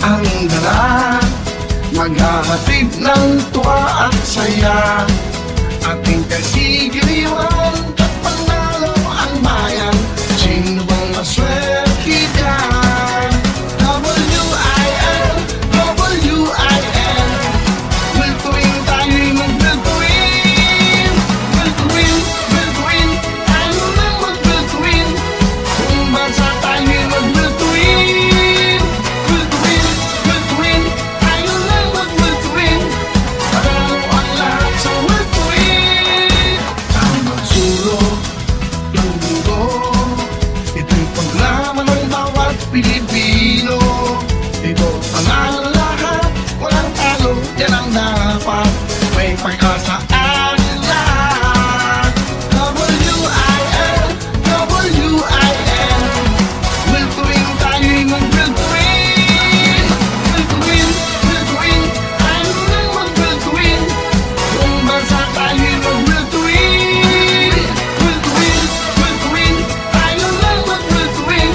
ang dala, maghahatid ng tuwa at saya. Ating kasigiliwan at panalo ang bayan. Sino bang maswerte dyan? W-I-L, W-I-L. Will to win, tayo'y mag-will to win. Will to win, will to win. Tayo nang mag-will to win. Kung bansa tayo'y mag-will to win. Will to win, will to win. Tayo nang mag-will to win. Panalo ang lahat sa will to win. Ang magsulong ng mundo, ito'y paglaman ng bawat Pilipino. Ito panalo lahat, walang talo, yan ang dapat. May pag-asa ang lahat. W-I-L, W-I-L. Will to win, tayo'y mag-will to win. Will to win, will to win. Tayo nang mag-will to win. Kung bansa tayo'y mag-will to win. Will to win, will to win. Tayo nang mag-will to win.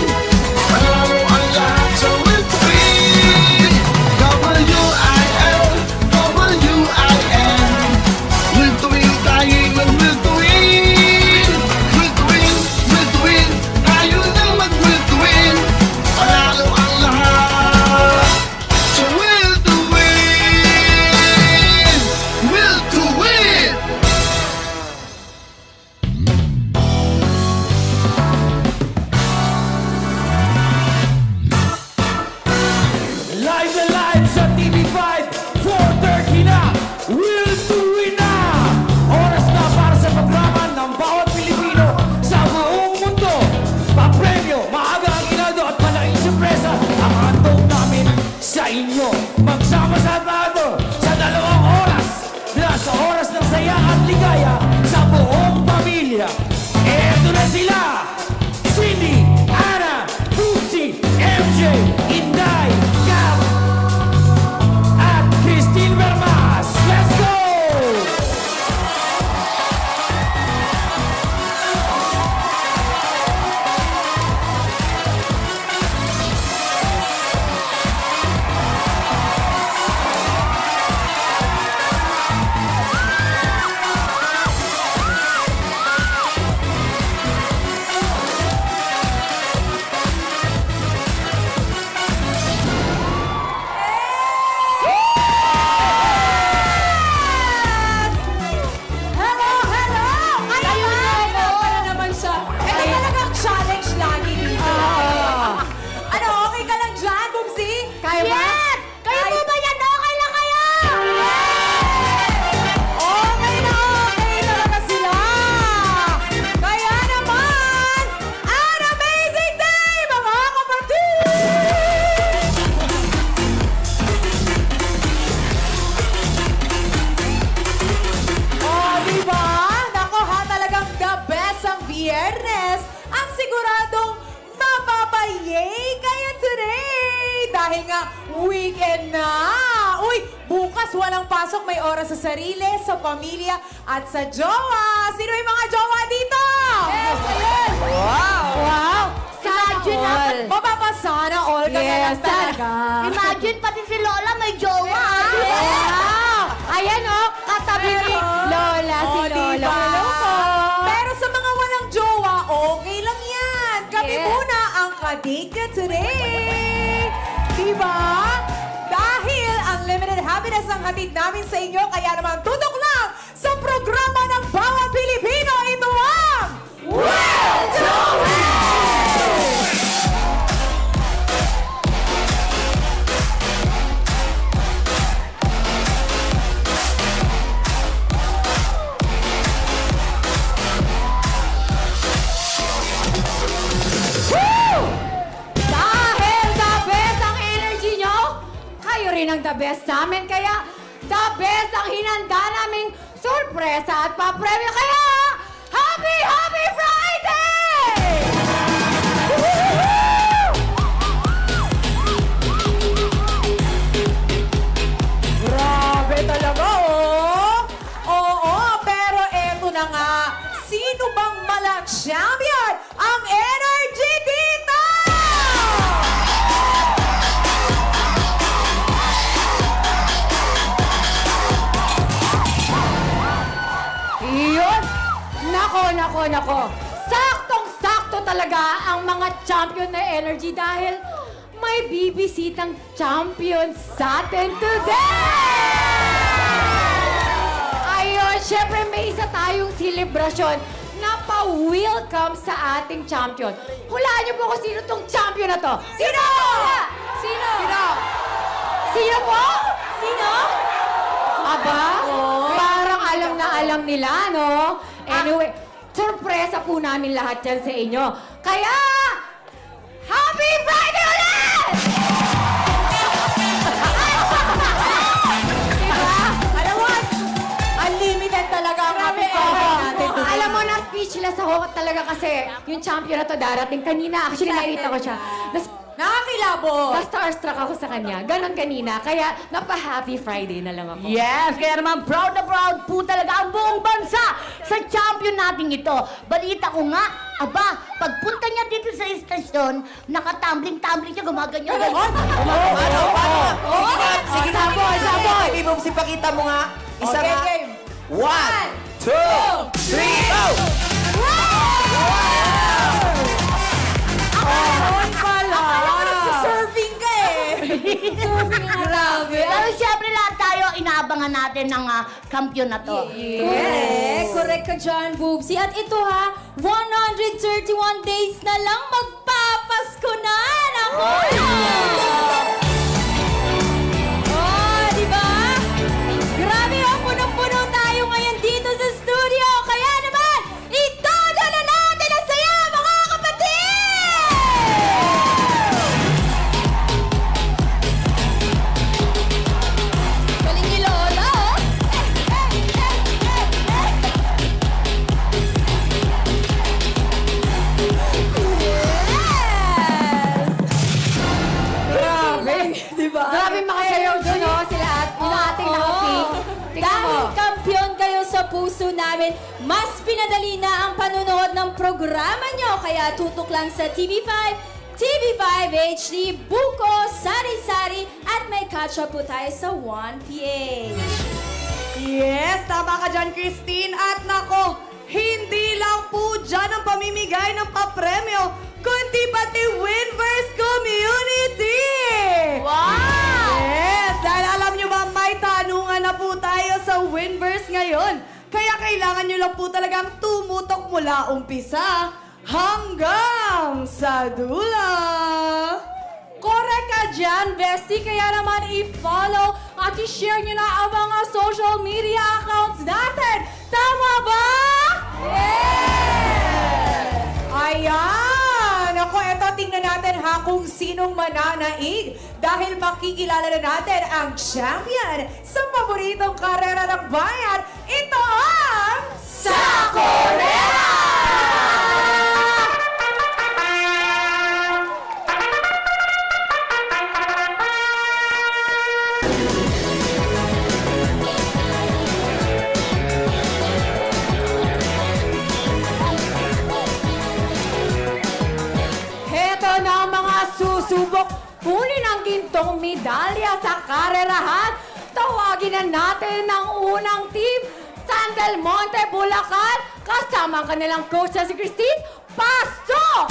Panalo ang lahat sa will to win. W-I-L, W-I-L. Will to win, tayo'y mag-will to win. Will to win, will to win. Tayo nang mag-will to win. Panalo ang lahat sa will to win. Will to win. Live na live sa TV5, 4:30 na, Will to Win na! Oras na para sa programa ng bawat Pilipino sa buong mundo. Papremyo, maaga ang inado at malaking sorpresa ang handog namin sa inyo. Magsama sa tayo sa 2 oras na sa oras ng saya at ligaya sa buong pamilya. Eto na sila! Cindy, Ana, Lucy, MJ, Inday, Gab, at Christine Bermas. Let's go! Hello, hello! Kayo na naman siya. Ito talagang challenge lagi dito. Ano, okay ka lang dyan, Bumsi? Kaya ba? Yes! Kayo po ba yan? Okay lang kayo? Okay na okay talaga sila. Kaya naman, an amazing day, mga kapatid! Oh, diba? Nako ha, talagang the best ang Biyernes. Ang siguradong mapapayay kayo today. Dahil nga, weekend na. Uy, bukas walang pasok, may oras sa sarili, sa pamilya, at sa jowa. Sino yung mga jowa dito? Yes, ayun. Wow. Wow. Imagine all. Mapapasana all ka na lang talaga. Imagine, pati si Lola may jowa. Wow! Ayan o, katabi ni Lola, si Lola. diba? Hello po. Pero sa mga walang jowa, okay lang yan. Kami muna ang kadate today. Diba? Dahil unlimited happiness ang hatid namin sa inyo, kaya naman tutok lang sa programa ng bawat Pilipino. Ito ang Will to Win! Dahil the best ang energy nyo, kayo rin ang the best sa amin. Kaya the best ang hinanda naming sorpresa at papremyo. Kaya Happy Happy Friday! Grabe talaga, oh! Oo, pero eto na nga. Sino bang champion ang energy dito! nako. Saktong-sakto talaga ang mga champion na energy dahil may bibisitang champion sa atin today! Ayun, syempre may isa tayong selebrasyon na pa-welcome sa ating champion. Hulaan niyo po kung sino tong champion na to. Sino? Sino? Sino? Sino po? Sino? Aba, parang alam na alam nila, no? Anyway, sorpresa po namin lahat yan sa inyo. Kaya, Happy Friday ulit! Diba? Alam mo, unlimited talaga ang happy Friday natin. Alam mo na, speechless ako talaga kasi yung champion na to darating kanina. Actually, nakita ko siya. Nakakilabo. Na-starstruck ako sa kanya. Ganon kanina. Kaya, napa-Happy Friday na lang ako. Yes, kaya naman proud na proud po talaga ang buong bansa sa champion natin ito. Balita ko nga, aba, pagpunta niya dito sa istasyon, nakatumbling-tumbling siya, gumaganyan. Paano? Sige na, Saboy, saboy. Baby Boobs, ipakita mo nga. Isa Okay, nga. game. 1, 2, 3, go! Noon pala. Nagsiserving ka eh. Serving nga. Grabe. Pero siyempre lahat tayo, inaabangan natin ng kampiyon na to. Correct ka dyan, Boobsy. At ito ha, 131 days na lang magpapasko na! Naku! Oh, di ba? Grabe oh, punong-puno tayo ngayon dito sa studio. Kaya naman, itodo na natin ang saya, mga kapatid! Galing ni Lola, oh! Grabe makasayaw doon, oh, sila at yung ating naka-pink. Tingnan mo. Dahil kampiyon kayo sa puso namin, mas pinadali na ang panunood ng programa nyo. Kaya tutok lang sa TV5, TV5 HD, Buko, Sari-Sari, at may catch-up po tayo sa 1PH. Yes, tama ka dyan, Christine. At nako, hindi lang po dyan ang pamimigay ng papremyo, kundi pati Winverse Community! Wow! Yes, dahil alam nyo ba, may tanungan na po tayo sa Winverse ngayon. Kaya kailangan nyo lang po talagang tumutok mula umpisa hanggang sa dula. Correct ka dyan, bestie. Kaya naman i-follow at i-share nyo na ang mga social media accounts natin. Tama ba? Yes! Ayan! Ako, eto, tingnan natin ha kung sinong mananaig. Dahil makikilala na natin ang champion sa paboritong karera ng bayan. Ito ang Sakorera! Heto na ang mga susubok. Kunin ang gintong medalya sa karerahan. Tawagin na natin ang unang team. San Del Monte, Bulacan. Kasama ang kanilang coach na si Christine. Pasok!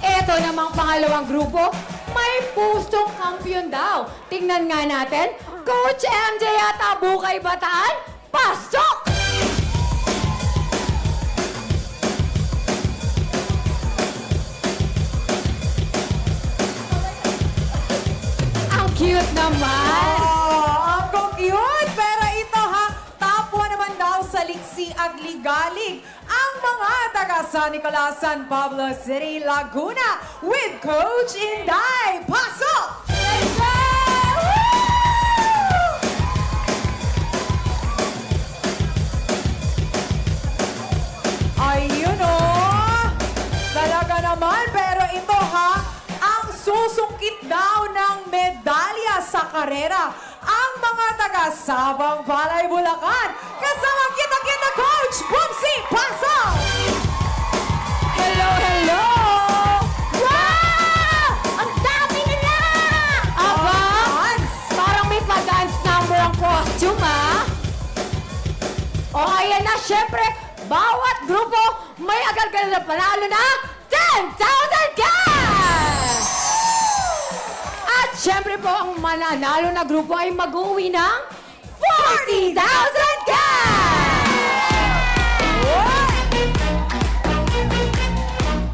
Ito namang pangalawang grupo, may pusong kampiyon daw. Tingnan nga natin, Coach MJ at Abukay Bataan, pasok! Ang cute naman! Ang cute! Pero ito ha, top 1 naman daw sa Liksi at Ligalig. Ang mga taga San Nicolas, San Pablo City, Laguna with Coach Inday. Pasok! Let's go! Ayun o! Talaga naman, pero ito ha, ang susungkit daw ng medalya sa karera. Ang mga taga Sabang Palay, Bulacan. Kasama kita Coach Boomsy. Pasok! Hello, hello! Wow! O ayan na, syempre, bawat grupo may agad-agad na panalo na 10,000 cash! At syempre po, ang mananalo na grupo ay mag-uwi ng 40,000 cash!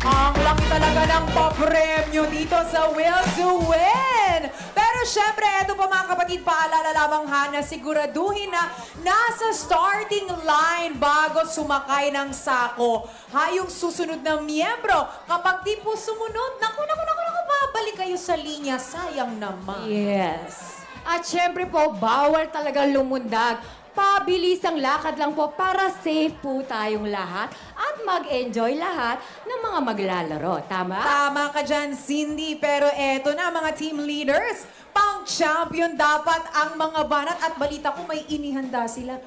Ang laki talaga ng papremyo dito sa Will to Win! Pero syempre, eto pa mga kapatid, paalala lamang ha na siguraduhin na nasa starting line bago sumakay ng sako. Ha, yung susunod na miyembro, kapag di po sumunod, naku, babalik kayo sa linya. Sayang naman. Yes. At syempre po, bawal talaga lumundag. Pabilis ang lakad lang po para safe po tayong lahat at mag-enjoy lahat ng mga maglalaro. Tama? Tama ka dyan, Cindy. Pero eto na, mga team leaders. Pang-champion dapat ang mga banat. At balita ko may inihanda sila.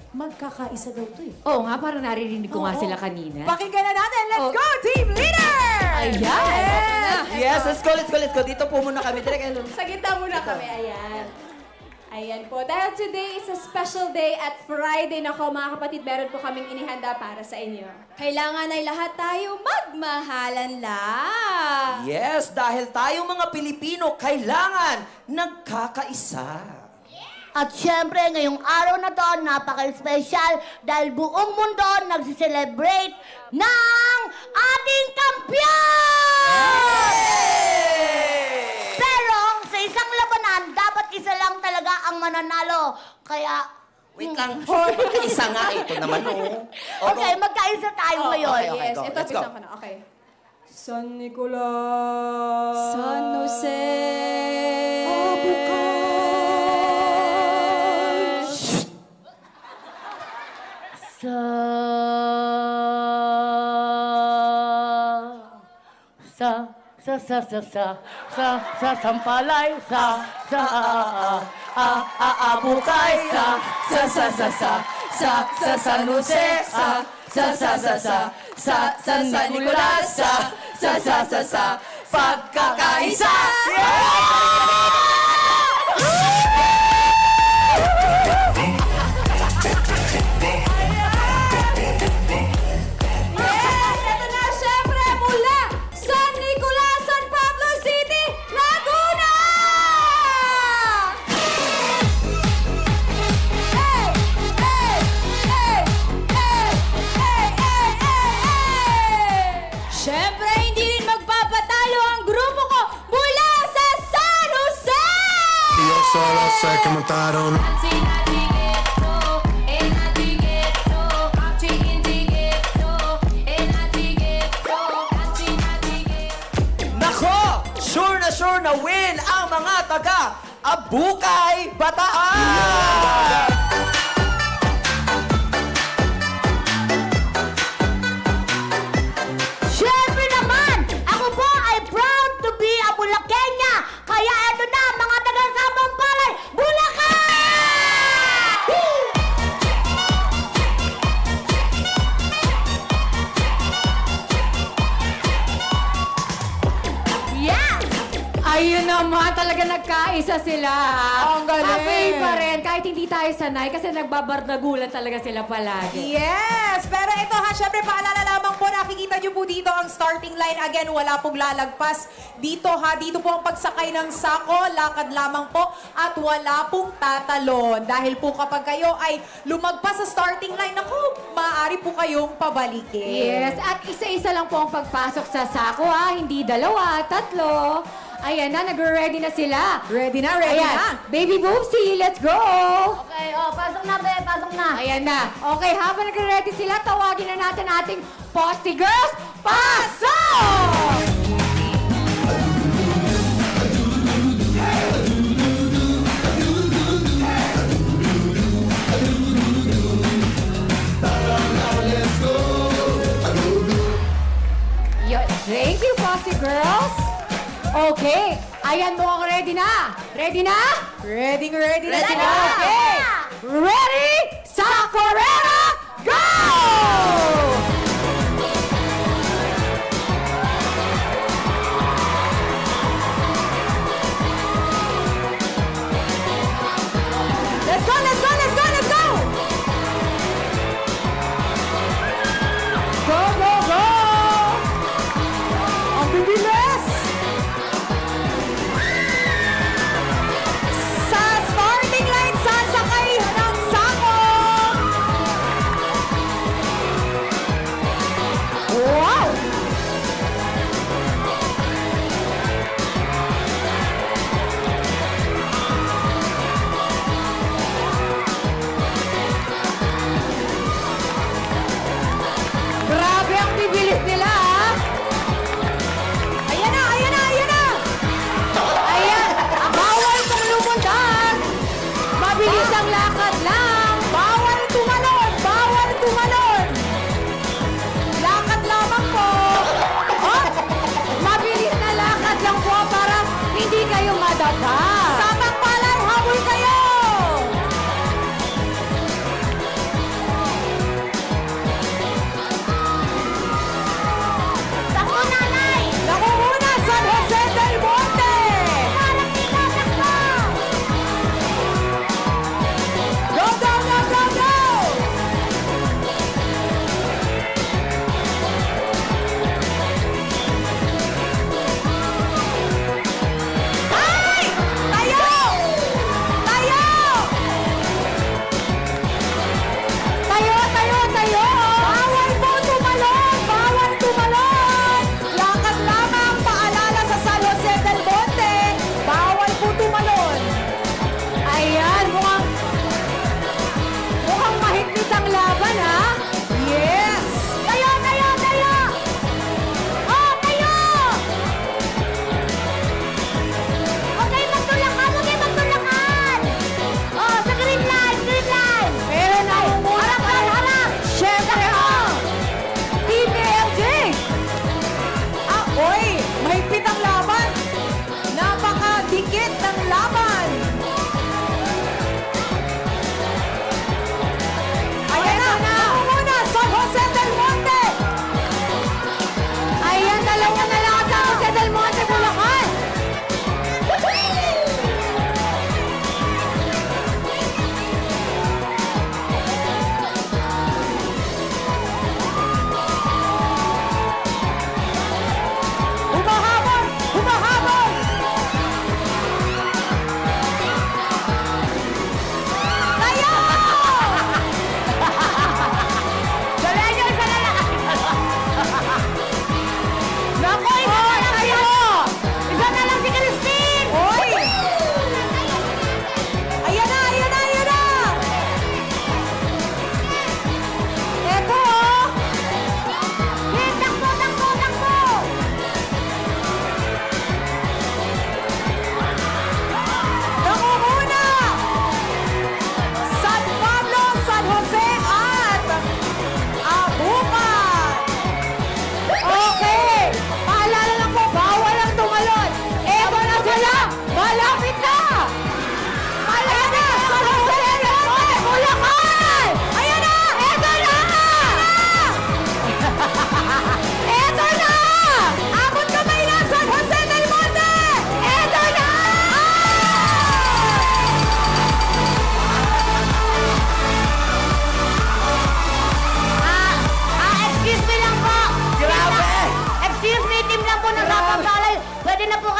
Magkakaisa daw to eh. Oo nga, parang naririnig ko nga Oo. sila kanina. Pakinggan na natin. Let's Oh. go, team leader! Ayan! Yes, let's go. Dito po muna kami. Direk, Sa gitna muna kami, ayan. Ayan po. Dahil today is a special day at Friday na ko, mga kapatid, meron po kaming inihanda para sa inyo. Kailangan ay lahat tayo magmahalan lang. Yes, dahil tayong mga Pilipino, kailangan nagkakaisa. At syempre, ngayong araw na to, napaka-special dahil buong mundo nagsiselebrate ng ating kampiyon! Pero sa isang labanan, dapat isa lang talaga ang mananalo. Kaya... Wait lang, magkaisa nga ito naman, oh. Okay, magkaisa tayo ngayon. okay, Yes, go. ito, Let's go. pisan ko na. Okay. San Nicolas. San Jose. Sa sampalay, Abukay, sa San Jose, sa San Nicolas, sa pagkakaisa. Yes! Ito na, syempre, mula San Nicolas, San Pablo City, Laguna! Hey! Hey! Hey! Hey! Hey! Hey! Hey! Syempre, hindi rin magpapatalo ang grupo ko mula sa San Jose! Yo solo sé que montaron. Nako, sure na win ang mga taga Abukay, Bataan! syempre naman, ako po ay proud to be a Bulacania. Kaya eto na, mga taga-Sabang Palay, Bulacan! Woo! Yes! Ayun naman, talaga nagkaisa sila. Ang galing. Happy pa rin, kahit hindi tayo sanay kasi nagbabardagulan talaga sila palagi. Yes! Pero ito ha, syempre paalala lamang po, nakikita nyo po dito ang starting line. Again, wala pong lalagpas. Dito ha, dito po ang pagsakay ng sako, lakad lamang po, at wala pong tatalon. Dahil po kapag kayo ay lumagpas sa starting line, naku, maaari po kayong pabalikin. Yes, at isa-isa lang po ang pagpasok sa sako ha, hindi dalawa, tatlo. Ayan na, nagre-ready na sila. Ready na, ready Ayan, na. Baby Boopsie, let's go! Okay, oh, pasok na, be, pasok na. Ayan na. Okay, habang nagre-ready sila, tawagin na natin ating Posty Girls. Pasok! Thank you, Posty Girls. Okay, ayan mo ang ready na. Ready na? Ready na. Okay. Ready, sa Correra, go! Let's go, let's go, let's go, let's go!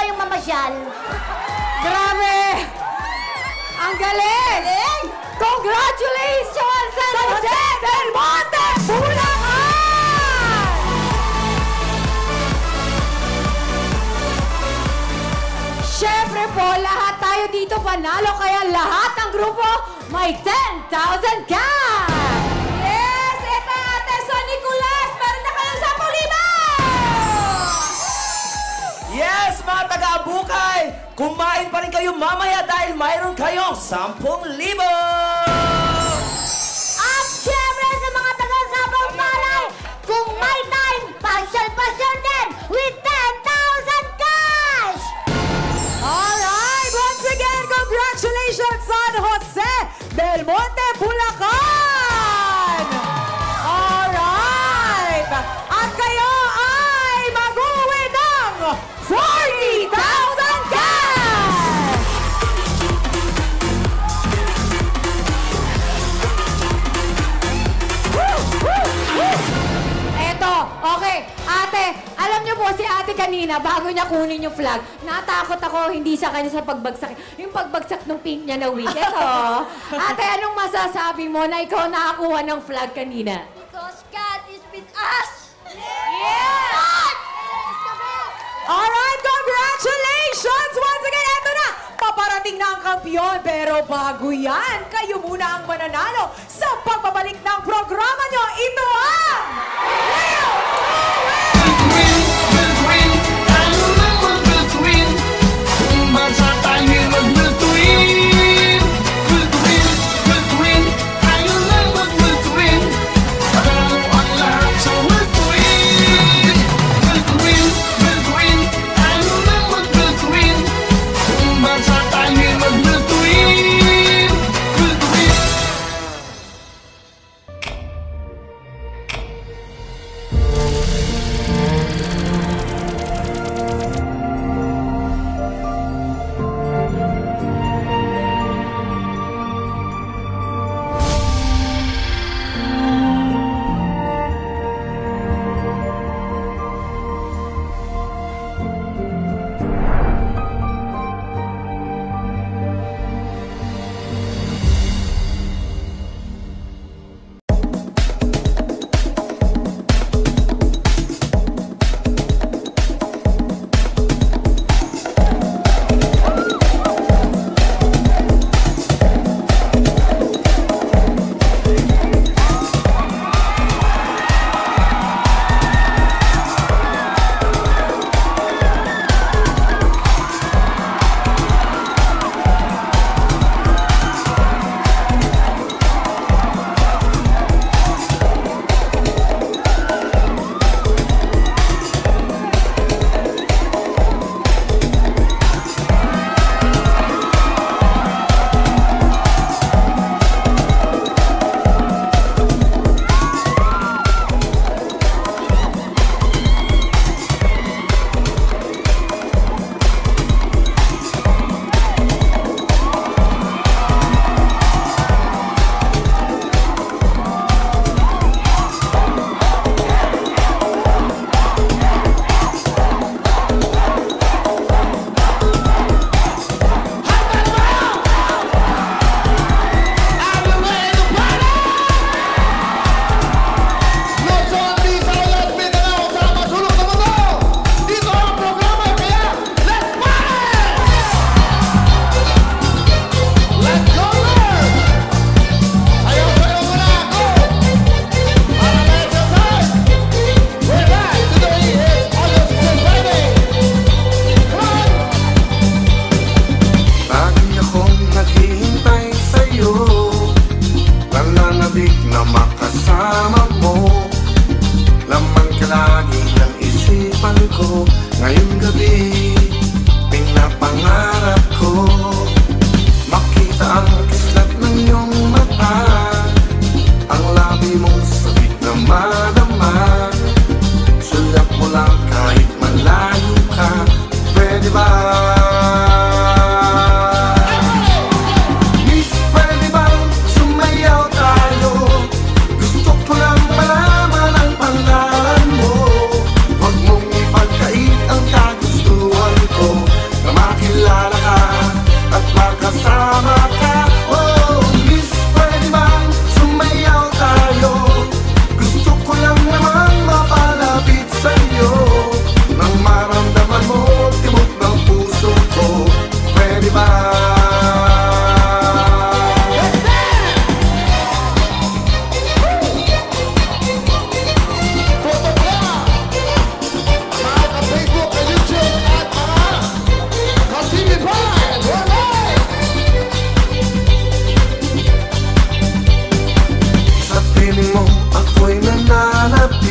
kayong mamasyal. Grabe! Ang galing! Congratulations, San Jose del Monte, Bulacan! Siyempre po, lahat tayo dito panalo, kaya lahat ng grupo may 10,000 cash! Yes! Ito Ate Son Nicolas! Meron na kayong 10,000! Yes, mga taga-Abukay! Kumain pa rin kayo mamaya dahil mayroon kayong 10,000! At syempre sa mga taga-Sabang Palay, kung may time, pasyal-pasyal din with 10,000 cash! Alright! Once again, congratulations, San Jose del Monte, Bulacan! Alright! At kayo ay mag-uwi ng 40,000 cash! Eto, okay. Ate, alam niyo po si ate kanina, bago niya kunin yung flag, natakot ako hindi sa kanya sa pagbagsak. Yung pagbagsak ng pink niya na wig. Eto. Ate, anong masasabi mo na ikaw nakakuha ng flag kanina? Because God is with us! Alright, congratulations! Once again, eto na! Paparating na ang kampiyon, pero bago yan, kayo muna ang mananalo sa pagbabalik ng programa nyo. Ito ang Will to Win! Will to win, tayo lang mag-will to win. Kung bansa tayo mag-will to win. Will to win, tayo lang mag-will to win. Panalo ang lahat sa will to win. Will to win, tayo lang mag-will to win. Kung bansa tayo mag-will to win. Will to win. ko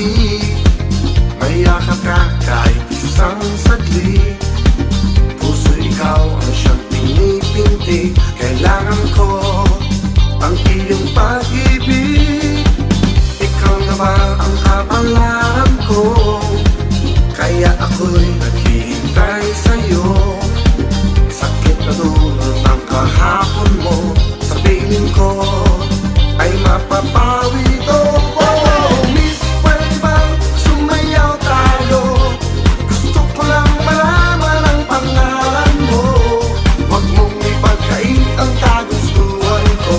pag-ibig. Mayakap ka kahit isang saglit. Puso ikaw ang siyang pinipinti. Kailangan ko ang iyong pag-ibig. Ikaw na ba ang kapalaran ko? Kaya ako'y naghihintay sa'yo. Sakit na dulot ng kahapon mo. Sa piling ko ay mapapawi ito. Oh, miss, pwede bang sumayaw tayo? Gusto ko lang malaman ang pangalan mo. Huwag mong ipagkait ang kagustuhan ko,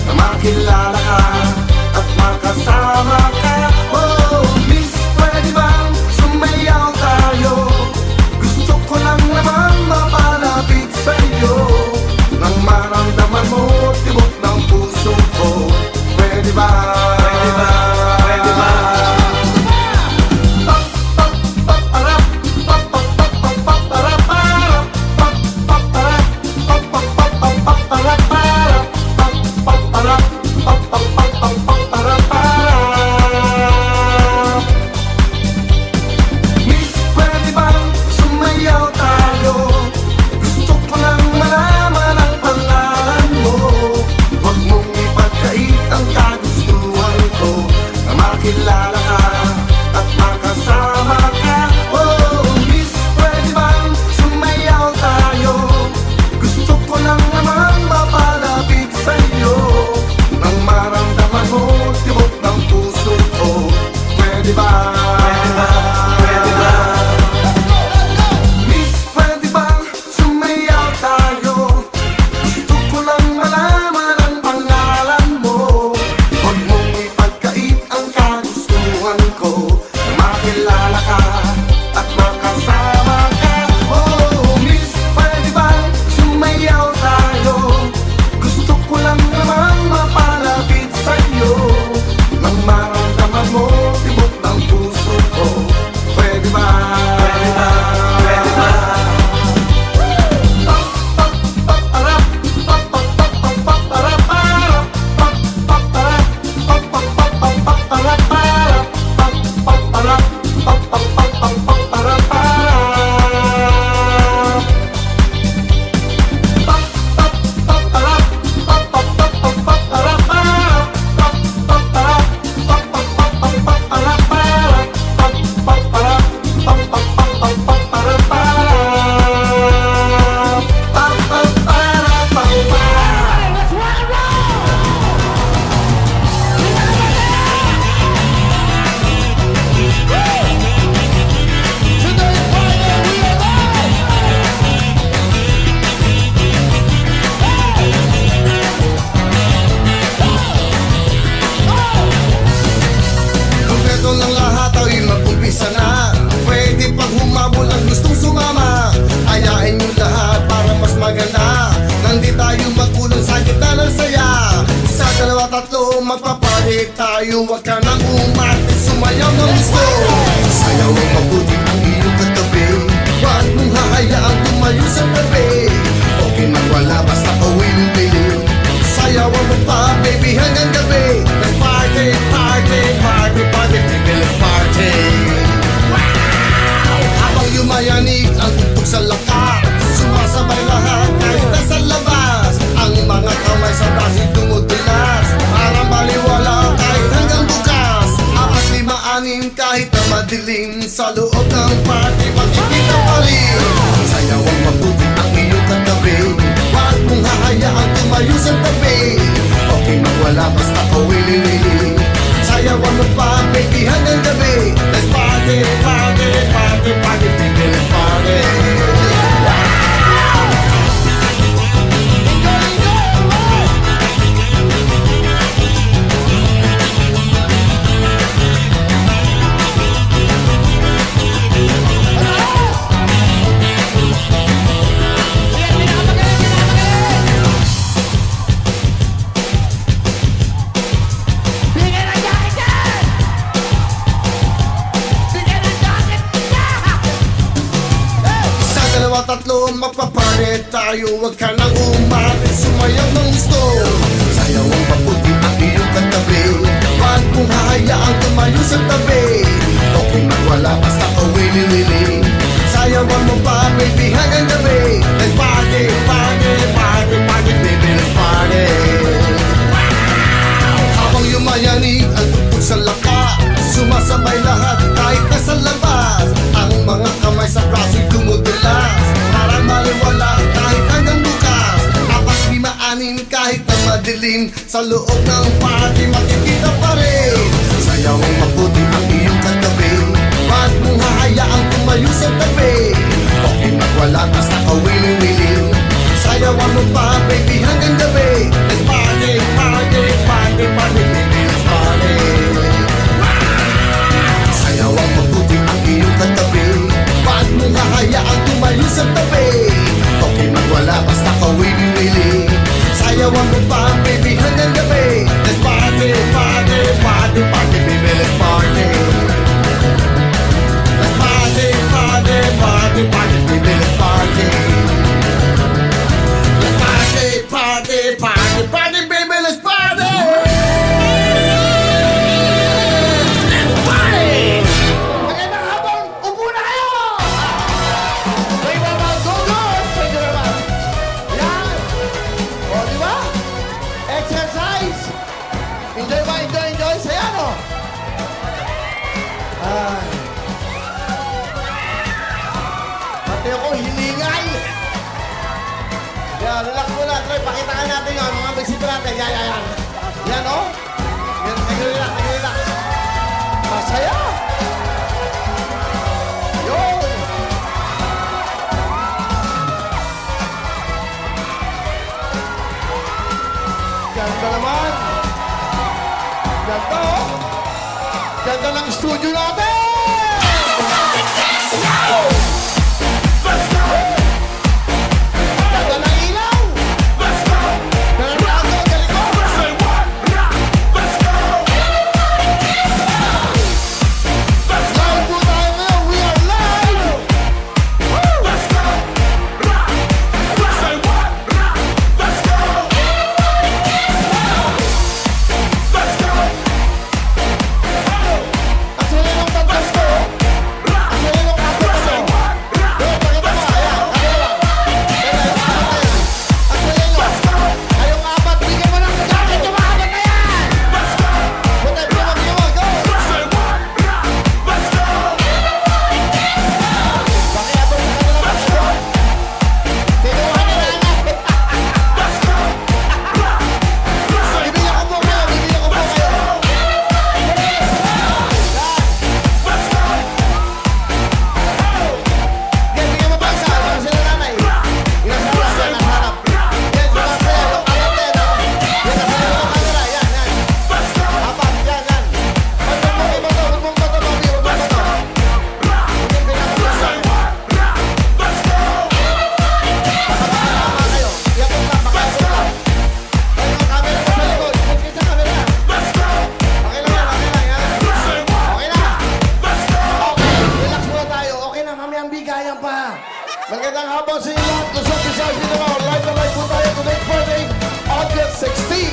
na makilala ka at makasama ka. Oh, miss, pwede bang sumayaw tayo? Gusto ko lang naman mapalapit sa'yo, nang maramdaman mo tibok ng puso ko. Pwede ba? Pwede ba? Pwede ba? Miss, pwede bang sumayaw tayo? Gusto ko lang malaman ang pangalan mo. Huwag mong ipagkait ang kagustuhan ko, na makilala ka at makasama ka. Oh, miss, pwede bang sumayaw tayo? Gusto ko lang naman mapalapit sa'yo, nang maramdaman mo tibok ng puso ko. Pwede ba? Pwede ba? Pwede ba? Miss, pwede bang sumayaw tayo? Gusto ko lang malaman ang pangalan mo. Huwag mong ipagkait ang kagustuhan ko, na makilala ka at makasama ka. Oh, miss, pwede bang sumayaw tayo? Gusto ko lang naman mapalapit sa'yo, nang maramdaman mo tibok ng puso ko. Pwede ba? Pwede ba? Pwede ba? Kompleto ng lahat ay mag-umpisa na. Pwede pang humabol ang gustong sumama. Ayain nyo lahat para mas maganda. Nandi tayo magkulong sa gitna ng saya. Isa, dalawa, tatlo, magpapalit tayo. Huwag ka nang umarte, sumayaw ng gusto. Sayaw ang mabuti ang iyong katabi. Huwag mong hahayaang tumayo sa tabi. Okay man wala, basta kawin-win. Sayawan mo pa, baby, hanggang gabi. Let's party, party, party, party, baby, let's party. Wow! Habang yumayanig ang tugtog sa lakas, sumasabay lahat kahit nasa labas. Ang mga kamay sa brasil tumutulas, parang baliwala kahit hanggang bukas. Apat, lima, anim, kahit na madilim, sa loob ng party makikita pa rin. Sayawang mabuti ang iyong katabi. Huwag mong hahayaang tumayo sa tabi. Okay man wala, basta kawili-wili. Sayawan mo pa, baby, hanggang gabi. Let's party, party, party, party, baby, let's party. Tatlo magpapalit tayo. Huwag ka nang umarte, sumayaw ng gusto. Sayaw ang mabuti ang iyong katabi. Huwag mong hahayaang tumayo sa tabi. enjoy? Saya, no? Ay. Pati ako, hiningal. Yan, relax muna. Troy, pakita ka natin yun. Mga bisito natin. Yan, yan, yan. Yan, no? Yan, nag-relax, nag-relax. Masaya. Yun. Ganda naman. Ganda, oh. Ganda ng studio natin. Ganda ng ilaw. Ganda ng auto, galing ko. Live po tayo ngayon. We are live. Asali ng tantas ko. Asali ng ato ko. Pakita mo. Ayan, kakila. Asali nyo. Ayong apat, bigyan mo ng jacket yung mga apat na yan. Putay, bigyan mo. Go. Pakiabot sa kanila, pakiabot. Tinuha nila na. Bibigyan ko po kayo, bibigyan ko po kayo. Yan, bigyan mo pa isa. Para sila nanay. Yan, nasa harap, yan, nasa harap. Yan, sumasaya. Yung apat na yan. Yan, nasa harap ng camera. Yan, yan. Apat, yan, yan. Huwag mong ibato, huwag mong bato, Bobby, huwag mong bato. Huwag mong pinapaglasan. Pakapakama kayo. Iabot lang, pakiabot lang. Yan, yung camera mo sa likod. Ikot kayo sa camera. Okay lang yan, okay lang yan. Okay na. Okay, relax muna tayo. Okay na, mamayang bigayan pa. Magandang hapon sa inyo lahat. Luzon, Visayas, Mindanao. Live na live po tayo today, Friday, August 16.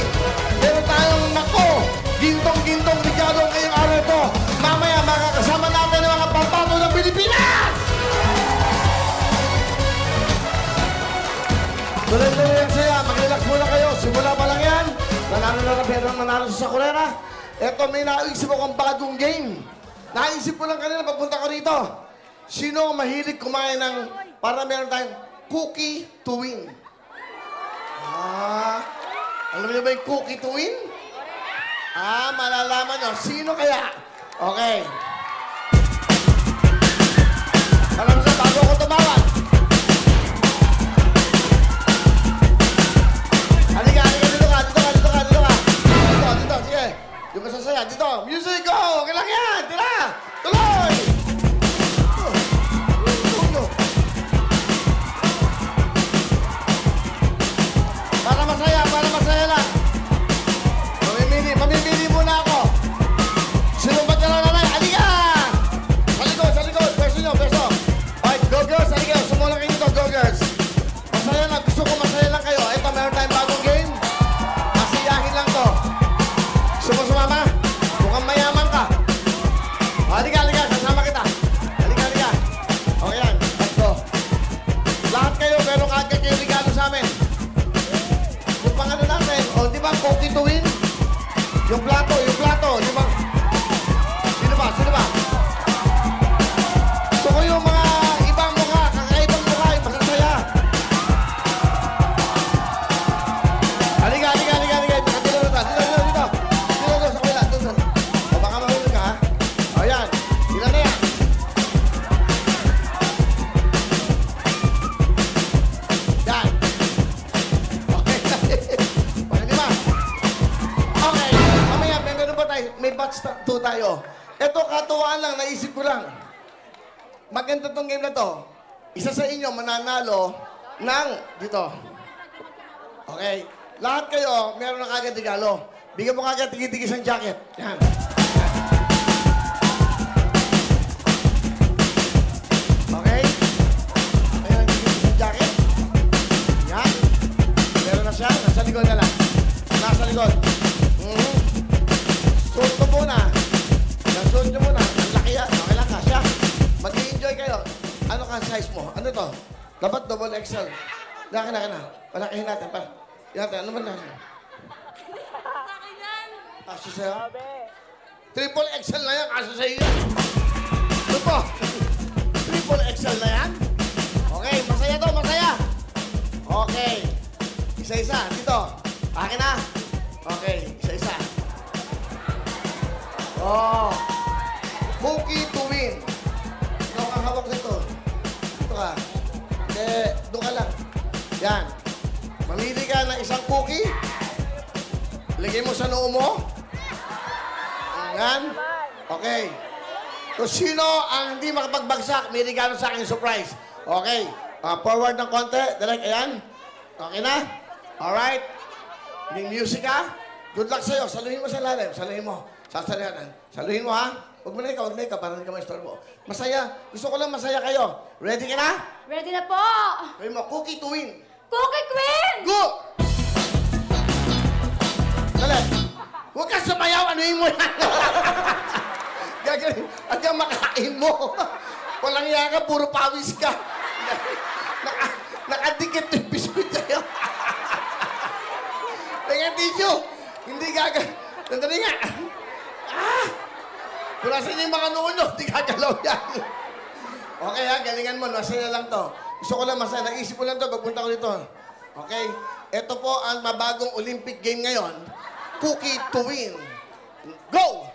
Meron tayong nako, gintong-gintong regalo ngayong araw ito. Mamaya makakasama natin ang mga pambato ng Pilipinas! Tuloy-tuloy ang saya. Mag-relax muna kayo. Simula pa lang yan. Nanalo na pero nanalo sa Sakurera. Eto, may naisip akong bagong game. Naisip ko lang kanina pagpunta ko rito. Sino ang mahilig kumain ng para meron tayong cookie to win? Alam niyo ba yung cookie to win? Malalaman nyo. Sino kaya? Okay. Alam mo sa bago ako tumawag. Halika, halika, dito ka, dito ka, dito ka, dito ka. Dito, dito, sige. Yung masasaya, dito. Music, go! Okay lang yan! Tira! Tuloy! Para masaya lang. Mamimili muna ako. Sino ba ka lang nanay? Halika! Sa likod, verso nyo, verso. Okay, go girls, halika. Sumulang kayo dito, go girls. Masaya lang, gusto ko masaya lang kayo. Ito, meron tayong bagong game. Masiyahin lang to. Gusto mo sumama? Mukhang mayaman ka. Halika, halika, kasama kita. Halika, halika. Okay yan, let's go. Lahat kayo, meron kagad kayo regalo sa amin. Yung pang ano natin, o di ba, cookie to win? Yung plato, di ba? Sino ba, sino ba? Gusto ko yung mga ibang mukha, kakaibang mukha, yung masasaya. Halika, halika, halika, halika. Dito, dito, dito. Dito, sa kabila, dito. O baka mahulog ka, ha? O yan, ilan na yan? Yan. Okay. Okay, di ba? Okay. Mamaya, may meron ba tayo? May batch 2 tayo. Ito, katuwaan lang, naisip ko lang. Maganda tong game na to. Isa sa inyo mananalo ng dito. Okay. Lahat kayo, meron na kagad regalo. Bigyan mo kagad tigit-tigis ang jacket. Yan. Okay. Ayan ang tigit-tigis ang jacket. Yan. Meron na siya. Nasa likod na lang. Nasa likod. Suot ko muna. Nasuot nyo muna. Ang laki yan. Okay lang ka. Siya. Mag-i-enjoy kayo. Ano ka size mo? Ano to? Dapat double XL. Kina. Palakihin natin. Yan natin. Ano ba natin? Kasya sa'yo? Triple XL na yan, kasya sa'yo yan. Ano po? Triple XL na yan? Okay, masaya to, masaya. Okay. Isa-isa, dito. Akin na. Okay, isa-isa. Oh. Cookie to win. Ikaw kang hawak nito. Dito ka. Doon ka lang. Yan. Mamili ka ng isang cookie. Lagay mo sa noo mo. Yan. Okay. Kung sino ang hindi makapagbagsak, may regalo sa akin surprise. Okay. Forward ng konti. Direct, ayan. Okay na? Alright. May music ha? Good luck sa'yo. Saluhin mo sa lalim. Saluhin mo. Sasalihan. Saluhin mo ha? Huwag mo na ikaw, para hindi ka ma-istorbo. Masaya. Gusto ko lang masaya kayo. Ready ka na? Ready na po! Sabi mo, cookie to win. Cookie Queen! Go! Dali. Huwag ka sumayaw. Anuhin mo yan. Gagawin. Hanggang makain mo. Walang iya ka. Puro pawis ka. Nakadikit yung biskuit sa'yo. Tingnan, tissue. Hindi gagawin. Nandali nga. Kung nasan yung mga noo nyo, di gagalaw yan. Okay ha, galingan mo. Masaya lang to. Gusto ko lang masaya. Naisip ko lang to. Pagpunta ko dito. Okay? Ito po ang mabagong Olympic game ngayon. Cookie to win. Go!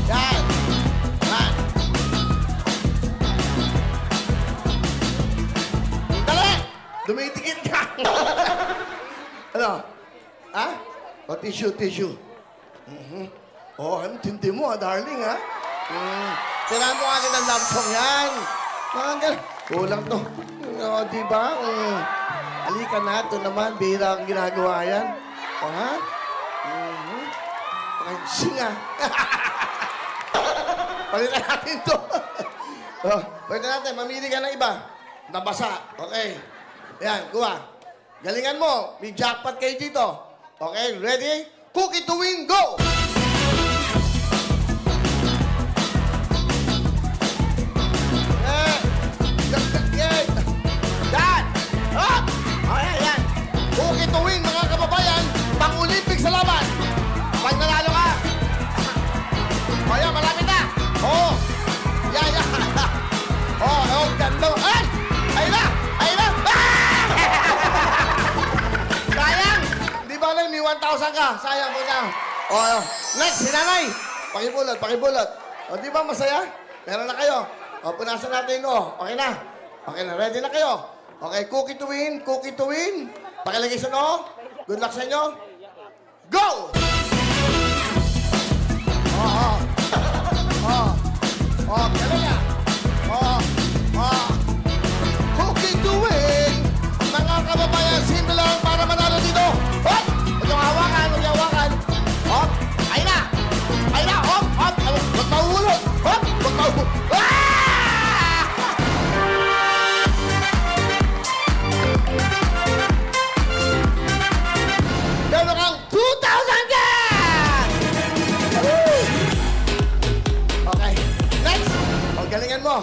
Yan. Yan. Dali! Dumitikit ka. Ano? Ha? O, tissue. Oh, ang tindi mo, darling, ha? Kailangan mo agad ang love song yan. Kulang to. O, diba? Halika na, ito naman, bihira ang ginagawa yan. O, ha? Okay, singa. Palitan natin to. Palitan natin, mamili ka ng iba. Nabasa. Okay. Yan, kuha. Galingan mo. May jackpot kayo dito. Okay, ready? Cookie to win, go! Yan! Up! Okay, yan. Cookie to win, mga kababayan. Pang-Olympic sa laban. Pag nanalo ka. O, yan, malapit na. Oo. Yan. Ganda. Ay! Ayun na! Sayang! Di ba lang, may 1,000 ka. Sayang po na. O, next, sinanay. Pakibulot. O, di ba masaya? Meron na kayo. O, punasan natin o. Okay na. Ready na kayo. Okay, cookie to win. Pakilagay sa noo. Good luck sa inyo. Go! Galing na. Cookie to win. Mga kababayan, simple lang para manalo dito. Hop! Huwag yung hawakan. Hop! Ayun na. Hop! Huwag mahuhulog. Hop! Huwag mahuhulog. Meron kang 2,000 ka! Okay. Next. O, galingan mo.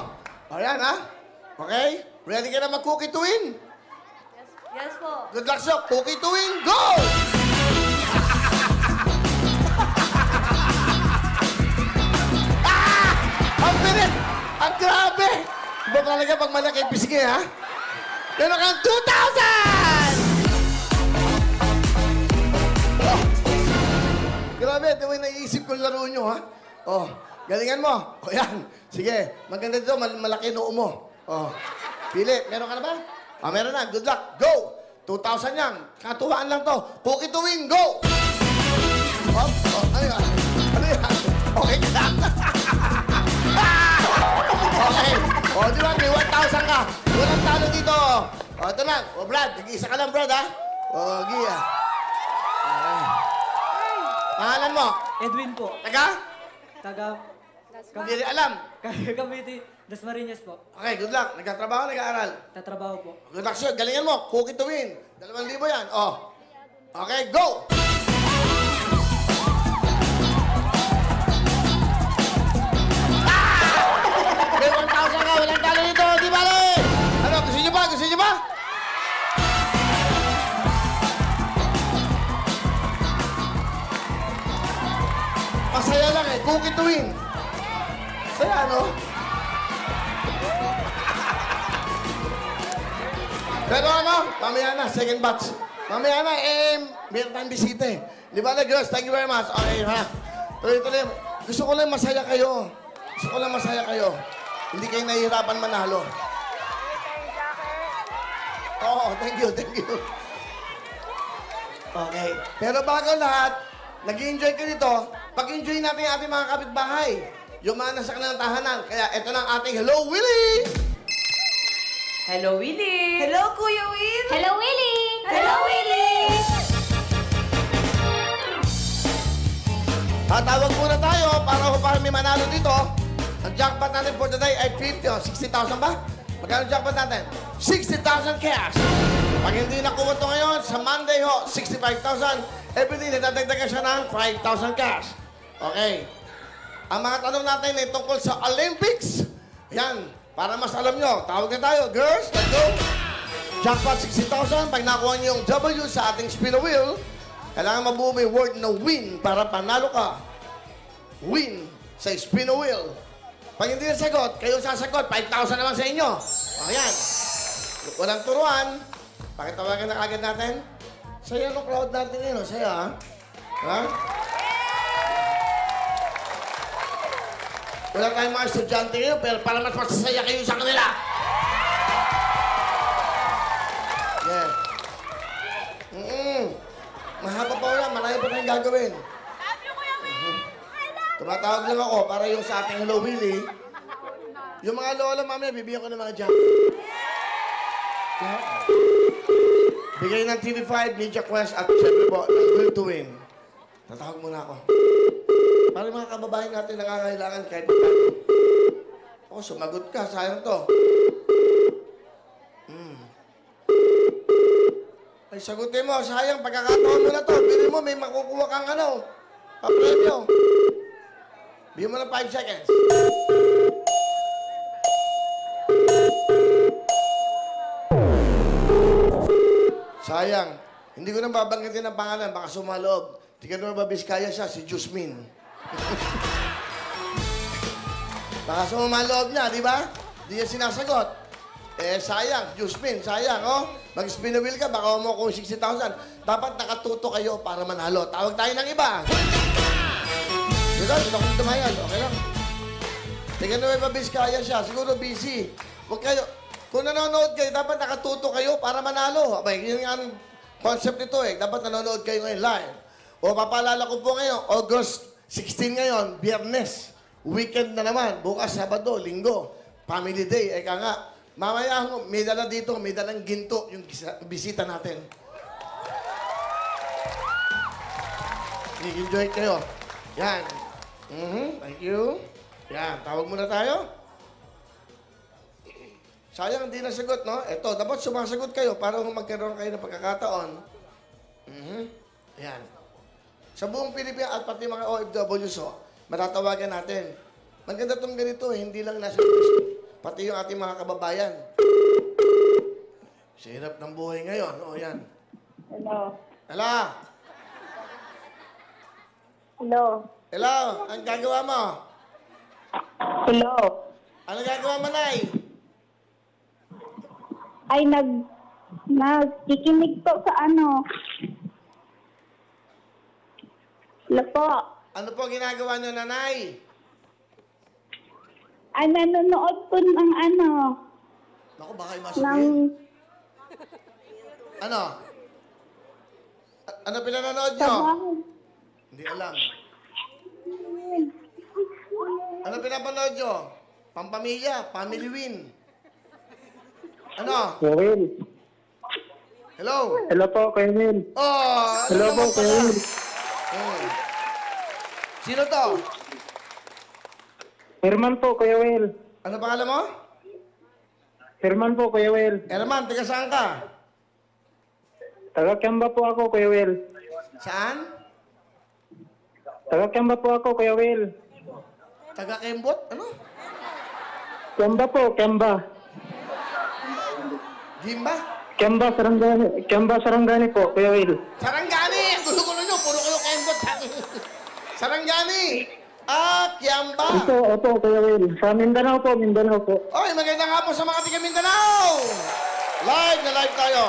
O, yan, ha? Okay? Ready ka na mag-cookie to win? Yes po. Good luck sa'yo. Cookie to win, go! Ang bilis! Ang grabe! Iba talaga pag malaki pisigi, ha? Meron kang 2,000! Grabe, ito yung naiisip kong laro nyo, ha? Oh, galingan mo. O, yan. Sige, maganda dito, malaki noo mo. Oh, pili. Meron ka na ba? Meron na. Good luck. Go! 2,000 yan. Katuwaan lang to. Cookie to win, go! Ano yan? Okay ka lang. Okay. O, di ba? May 1,000 ka. Walang talo dito. O, ito lang. O, Brad. Nag-iisa ka lang, Brad, ha? O, Gia. Okay. Pangalan mo? Edwin po. Taga? Hindi rin alam. Cavite, Dasmariñas po. Okay, good luck. Nagtatrabaho, nag-aaral. Tatrabaho po. Good luck sa'yo. Galingan mo. Cookie to win. 2,000 yan. Oh. Okay, go! May 1,000 ka. Walang talo dito. Di bale! Ano, gusto niyo ba? eh. Cookie to win. Saya, no? Pero ano, mamaya na, second batch. Mamaya na, meron tayong bisita eh. Di ba, girls? Thank you very much. Okay, ha? Tuloy-tuloy. Gusto ko lang masaya kayo. Gusto ko lang masaya kayo. Hindi kayo nahihirapan manalo. Oo, thank you, thank you. Okay. Pero bago lahat, nag-enjoy ka dito, pag-enjoy natin yung ating mga kapitbahay. Yung mga nasa kanilang tahanan. Kaya ito na ang ating Hello, Willie! Hello, Willie! Hello, Kuya Will! Hello, Willie! Hello, Willie! Tatawag muna tayo para may manalo dito. Ang jackpot natin for today ay 50 o 60,000 ba? Magkano jackpot natin? 60,000 cash. Pag hindi nakuha ito ngayon, sa Monday ho, 65,000. Everyday, natadagdagan siya ng 5,000 cash. Okay. Ang mga tanong natin ay tungkol sa Olympics. Yan. Para mas alam nyo, tawag na tayo. Girls, let's go. Jackpot 60,000. Pag nakuha nyo yung W sa ating spin wheel, kailangan mabuo may word na win para panalo ka. Win sa spin wheel. Pag hindi nasagot, kayo sasagot. 5,000 naman sa inyo. Ayan. Walang turuan. Pakitawagan na agad natin. Saya no crowd natin yun. Saya, ha? Ha? Wala tayong mga estudyante ngayon, pero para mas masasaya kayo sa kanila. Yeah. Mahaba pa wala, malayo pa tayong gagawin. Tumatawag lang ako para yung sa ating Hello, Willie. Yung mga lola, mamaya, bibigyan ko ng mga jack. Bigay ng TV5, Ninja Quest, at syempre po, ng Will to Win. Tatawag muna ako. Para mga kababayan natin nangangailangan kahit magkano. Oh, sumagot ka. Sayang to. Ay, sagutin mo. Sayang, pagkakataon mo na to. Bili mo, may makukuha kang ano. Papremyo. Bigyan mo ng 5 seconds. Sayang. Hindi ko na babanggitin ang pangalan. Baka sumaloob. Di ka naman babiskaya siya, si Jusmin. Baka sumaloob niya, di ba? Di niya sinasagot. Eh, sayang. Jusmin, sayang, oh. Mag-spin a wheel ka, baka mo kung 60,000. Dapat nakatuto kayo para manalo. Tawag tayo ng iba. Dito, dito kong tumayan. Okay lang. Di ka naman babiskaya siya. Siguro busy. Huwag kayo. Kung nanonood kayo, dapat nakatuto kayo para manalo. Abay, yun ang concept nito eh. Dapat nanonood kayo ngayon live. O papaalala ko po ngayon, August 16 ngayon, Biyernes. Weekend na naman. Bukas, Sabado, Linggo. Family Day. Eka nga. Mamaya, may dala dito, may dalang ginto yung bisita natin. I-enjoy kayo. Yan. Thank you. Yan. Tawag muna tayo. Sayang, hindi nasagot, no? Ito, dapat sumasagot kayo para magkaroon kayo ng pagkakataon. Yan. Sa buong Pilipinas at pati mga OFWs, matatawagan natin. Maganda itong ganito, hindi lang nasa pati yung ating mga kababayan. Sirap ng buhay ngayon. O, yan. Hello. Hello? Hello. Hello? Ang gagawa mo? Hello. Ano gagawa mo, Nay? Ay, nagkikinig po sa ano. Hello po. Ano po ginagawa niyo, Nanay? Ay, nanonood po ng ano. Naku, baka yung masukin. Ano? Ano pinanonood niyo? Trabaho. Hindi alam. Ano pinapanood niyo? Pampamilya, Family Win. Ano? Will. Hello? Hello po, Kuya Will. Oh, ano Hello naman po, Kuya pala? Will. Sino to? Herman po, Kuya Will. Ano pangalan mo? Herman po, Kuya Will. Herman, taga saan ka? Taga-Kemba po ako, Kuya Will. Saan? Taga-Kemba po ako, Kuya Will. Taga Kembot? Ano? Kemba po, Kemba. Gimba? Kemba, Sarangani. Kemba, Sarangani po, Kuya Will. Sarangani! Ang gulo-gulo nyo, puro kayo Kembot. Sarangani! Kiamba. Opo, Kuya Will. Sa Mindanao po. Oy, magandang hapon sa mga tiga Mindanao. Live na live tayo.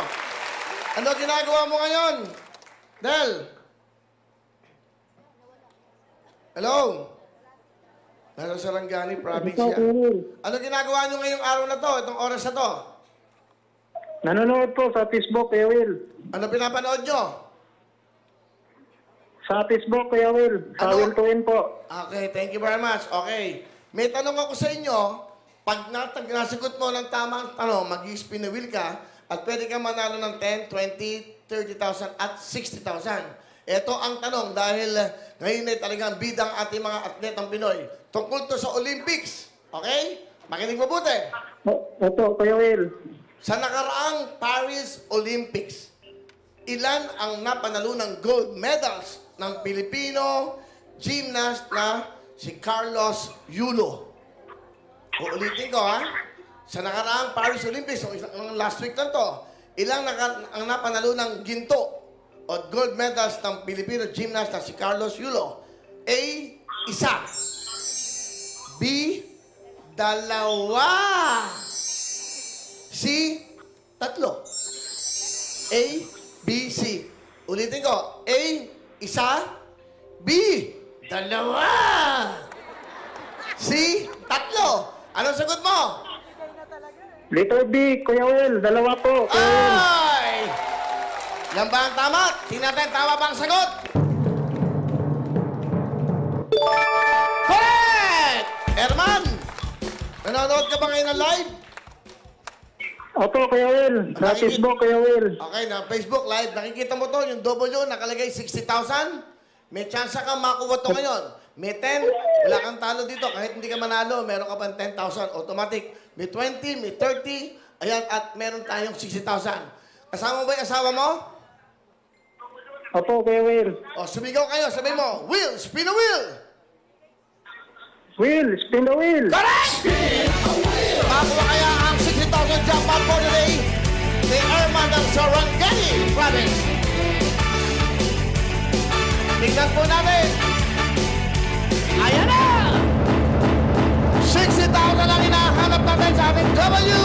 Ano ginagawa mo ngayon? Del? Hello? Nasa Sarangani Province Opo, yan. Kuya Will. Ano ginagawa nyo ngayong araw na to, itong oras na to? Nanonood po sa Facebook, Kuya Will. Ano pinapanood nyo? Sa Facebook, Kuya Will. Sa Ano? Will to Win po. Okay, thank you very much. Okay. May tanong ako sa inyo. Pag nasagot mo ng tamang tanong, mag-i-spin the wheel ka at pwede ka manalo ng 10, 20, 30,000 at 60,000. Ito ang tanong dahil ngayon ay talagang bidang ating mga atletang Pinoy. Tungkol to sa Olympics. Okay? Makinig mabuti. Opo, Kuya Will. Sa nakaraang Paris Olympics, ilan ang napanalo ng gold medals ng Pilipino gymnast na si Carlos Yulo? Uulitin ko, ha? Sa nakaraang Paris Olympics, last week lang to, ilang ang napanalo ng ginto o gold medals ng Filipino gymnast na si Carlos Yulo? A, isa. B, dalawa. C, tatlo. A, B, C. Ulitin ko. A, isa. B, dalawa. C, tatlo. Anong sagot mo? Letter B, Kuya Will. Dalawa po, Kuya Will. Ay! Yan ba ang tama? Tingnan natin, tama ba ang sagot? Correct! Herman! Nanonood ka ba ngayon ng live? Opo, Kuya Will. Sa Facebook, Kuya Will. Okay, na Facebook Live. Nakikita mo to, yung W, nakalagay 60,000. May chance kang makuha to ngayon. May 10, wala kang talo dito. Kahit hindi ka manalo, meron ka pang 10,000. Automatic. May 20, may 30. Ayan, at meron tayong 60,000. Kasama mo ba yung asawa mo? Opo, Kuya Will. O, sumigaw kayo. Sabi mo, Will, spin the wheel! Will, spin the wheel. Correct! Makakuha kaya ang 60,000 jackpot for today ni Herman ng Sarangani Province. Tingnan po natin. Ayan na! 60,000 ang hinahanap natin sa ating W.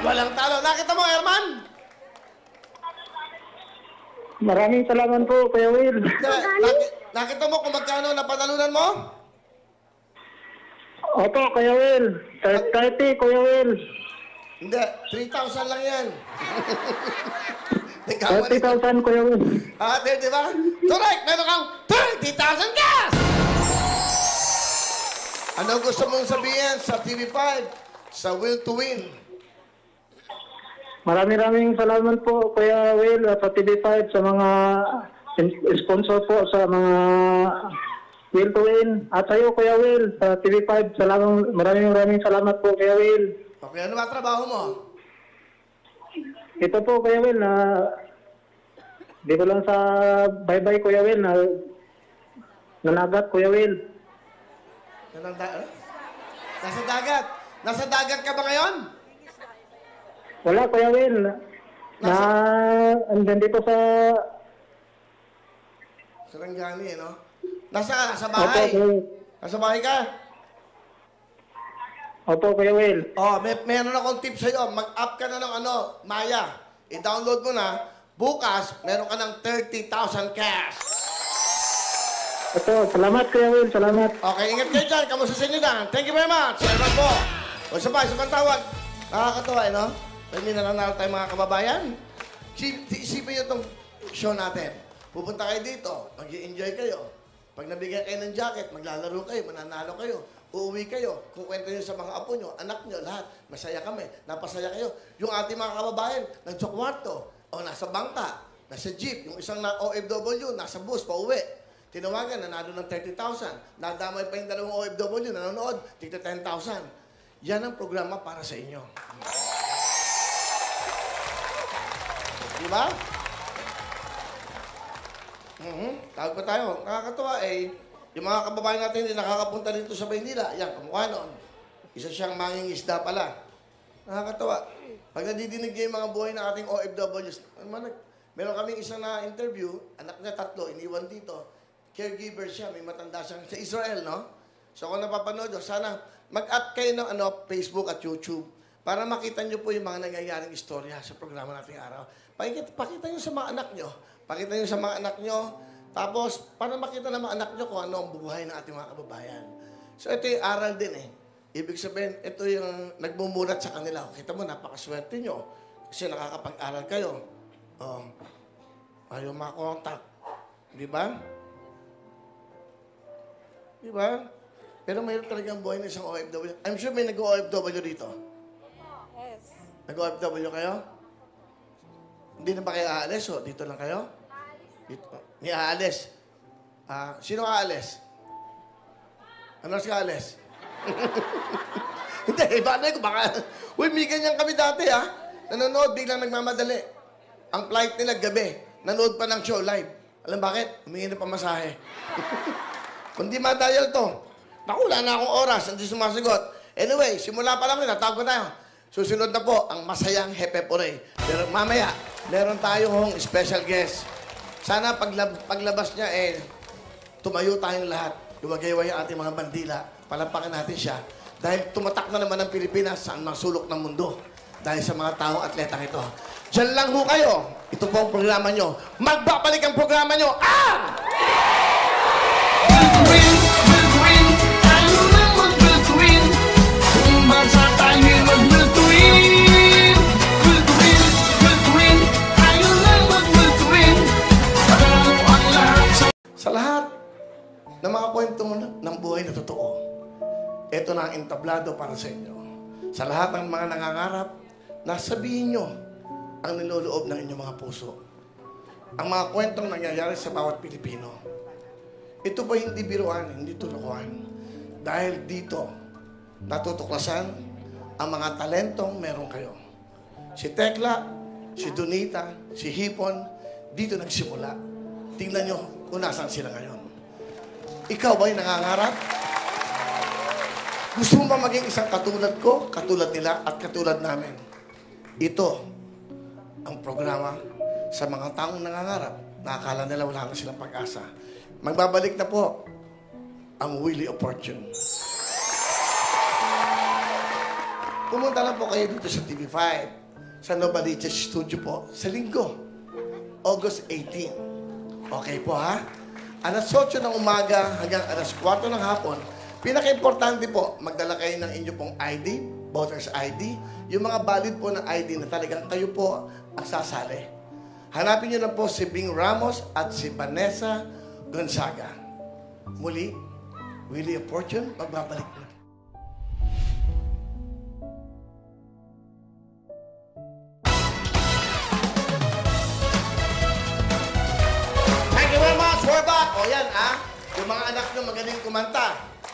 Walang talo. Nakita mo, Herman? Maraming salamat po, Kuya Will. Nakita mo kung magkano napanalunan mo? Opo, Kuya Will. 30, Kuya Will. Hindi, 3,000 lang yan. Nagkamali. 30,000, Kuya Will. Di ba? Correct! Meron kang 30,000 cash! Ano gusto mong sabihin sa TV5? Sa Will to Win? Maraming salamat po, Kuya Will, sa TV5, sa mga sponsor po, sa mga Will to Win. At sa iyo, Kuya Will, sa TV5, maraming salamat po, Kuya Will. Okay, ano ba trabaho mo? Ito po, Kuya Will, na dito lang sa bye-bye, Kuya Will, na nanagat, Kuya Will. Nasa dagat. Nasa dagat ka ba ngayon? Wala, Kuya Will. Andyan dito sa... Sarangani, no? Nasa bahay? Opo, Nasa bahay ka? Opo, Kuya Will. Oh, meron akong tip sa'yo. Mag-up ka na ng Maya. I-download mo na. Bukas, meron ka ng 30,000 cash. Opo, salamat, Kuya Will. Salamat. Okay, ingat kayo dyan. Kamusta sa inyo dyan? Thank you very much. Salamat po. O, isa pa tawag. Nakakatawa, no? May nananalo tayong mga kababayan. Isipin nyo itong show natin. Pupunta kayo dito. Mag-i-enjoy kayo. Pag nabigyan kayo ng jacket, maglalaro kayo, mananalo kayo. Uuwi kayo. Kukwento nyo sa mga apo nyo, anak nyo, lahat. Masaya kami. Napasaya kayo. Yung ating mga kababayan, nasa kwarto. O nasa bangka. Nasa jeep. Yung isang na OFW, nasa bus, pauwi. Tinawagan, nanalo ng 30,000. Nadamay pa yung dalawang OFW, nanonood, tigta 10,000. Yan ang programa para sa inyo. Diba? Tawag pa tayo. Nakakatawa yung mga kababayan natin hindi nakakapunta dito sa Maynila. Yan, kamukha noon. Isa siyang mangingisda pala. Nakakatawa. Pag nadidinig niyo yung mga buhay ng ating OFWs, meron kaming isang na-interview, anak niya 3, iniwan dito. Caregiver siya, may matanda siyang sa Israel, no? So kung napapanood nyo, sana mag-up kayo ng Facebook at YouTube para makita nyo po yung mga nangyayaring istorya sa programa nating araw. Pakita nyo sa mga anak nyo. Pakita nyo sa mga anak nyo. Tapos, para makita ng mga anak nyo kung ano ang buhay ng ating mga kababayan. So ito yung aral din eh. Ibig sabihin, ito yung nagmumulat sa kanila. Kita mo, napakaswerte nyo. Kasi nakakapag-aral kayo. Ayaw makakontak. Di ba? Di ba? Pero mayroon talagang buhay ng isang OFW. I'm sure may nag-OFW dito. Yes. Nag-OFW kayo? Hindi na ba kayo aalis? O, dito lang kayo? Dito. May aalis. Sino aalis? Ano si aalis? Hindi, iba ko baka... Uy, may ganyan kami dati, ha? Nanonood, biglang nagmamadali. Ang flight nila gabi. Nanood pa ng show live. Alam bakit? Humingi na pamasahe. Kung di ma-dial to, naku, wala na akong oras, hindi sumasagot. Anyway, simula pa lang, natawag ko tayo. Susunod na po, ang masayang Hepepore. Pero mamaya, meron tayong special guest. Sana paglabas niya, tumayo tayong lahat. Iwagay-way ang ating mga bandila. Palampakan natin siya. Dahil tumatak na naman ang Pilipinas sa mga sulok ng mundo. Dahil sa mga taong atletang ito. Diyan lang ho kayo. Ito po ang programa nyo. Magbabalik ang programa nyo ang... Sa lahat ng mga kwento ng buhay na totoo, ito na ang entablado para sa inyo. Sa lahat ng mga nangangarap, nasabihin nyo ang niloloob ng inyong mga puso. Ang mga kwentong nangyayari sa bawat Pilipino. Ito po hindi biruan, hindi tulukuhan. Dahil dito, natutuklasan ang mga talentong meron kayo. Si Tekla, si Donita, si Hipon, dito nagsimula. Tingnan nyo kung nasaan sila ngayon. Ikaw ba'y nangangarap? Gusto mo ba maging isang katulad ko, katulad nila, at katulad namin? Ito ang programa sa mga taong nangangarap na akala nila wala na silang pag-asa. Magbabalik na po ang Wheel of Fortune. Pumunta lang po kayo dito sa TV5, sa Novaliches Studio po, sa linggo, August 18. Okay po ha? Alas 8 ng umaga hanggang alas 4 ng hapon, pinaka-importante po, magdala kayo ng inyo pong ID, voter's ID, yung mga valid po ng ID na talagang kayo po ang sasali. Hanapin nyo na po si Bing Ramos at si Vanessa Gonzaga. Muli, Wheel of Fortune, magbabalik na. Thank you very much. We're back. O yan, yung mga anak nyo magaling kumanta,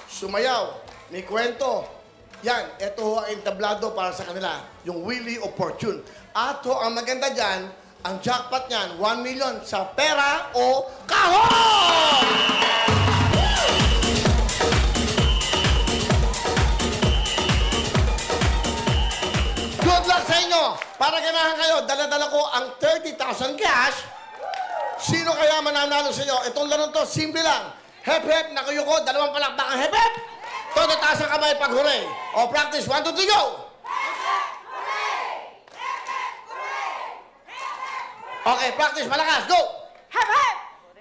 sumayaw, may kwento. Yan, ito ho ang entablado para sa kanila, yung Wheel of Fortune. At ho, ang maganda dyan, ang jackpot niyan, 1 million sa pera o kahon! Good luck sa inyo! Para ganahan kayo, dala-dala ko ang 30,000 cash. Sino kaya mananalo sa inyo? Itong laro to, simple lang. Hep-hep, nakayuko, dalawang palakpak ang hep-hep. Todo taas ang kamay pag hooray. O practice, 1, 2, 3, go! Okay, practice, malakas, go! Hep, hep!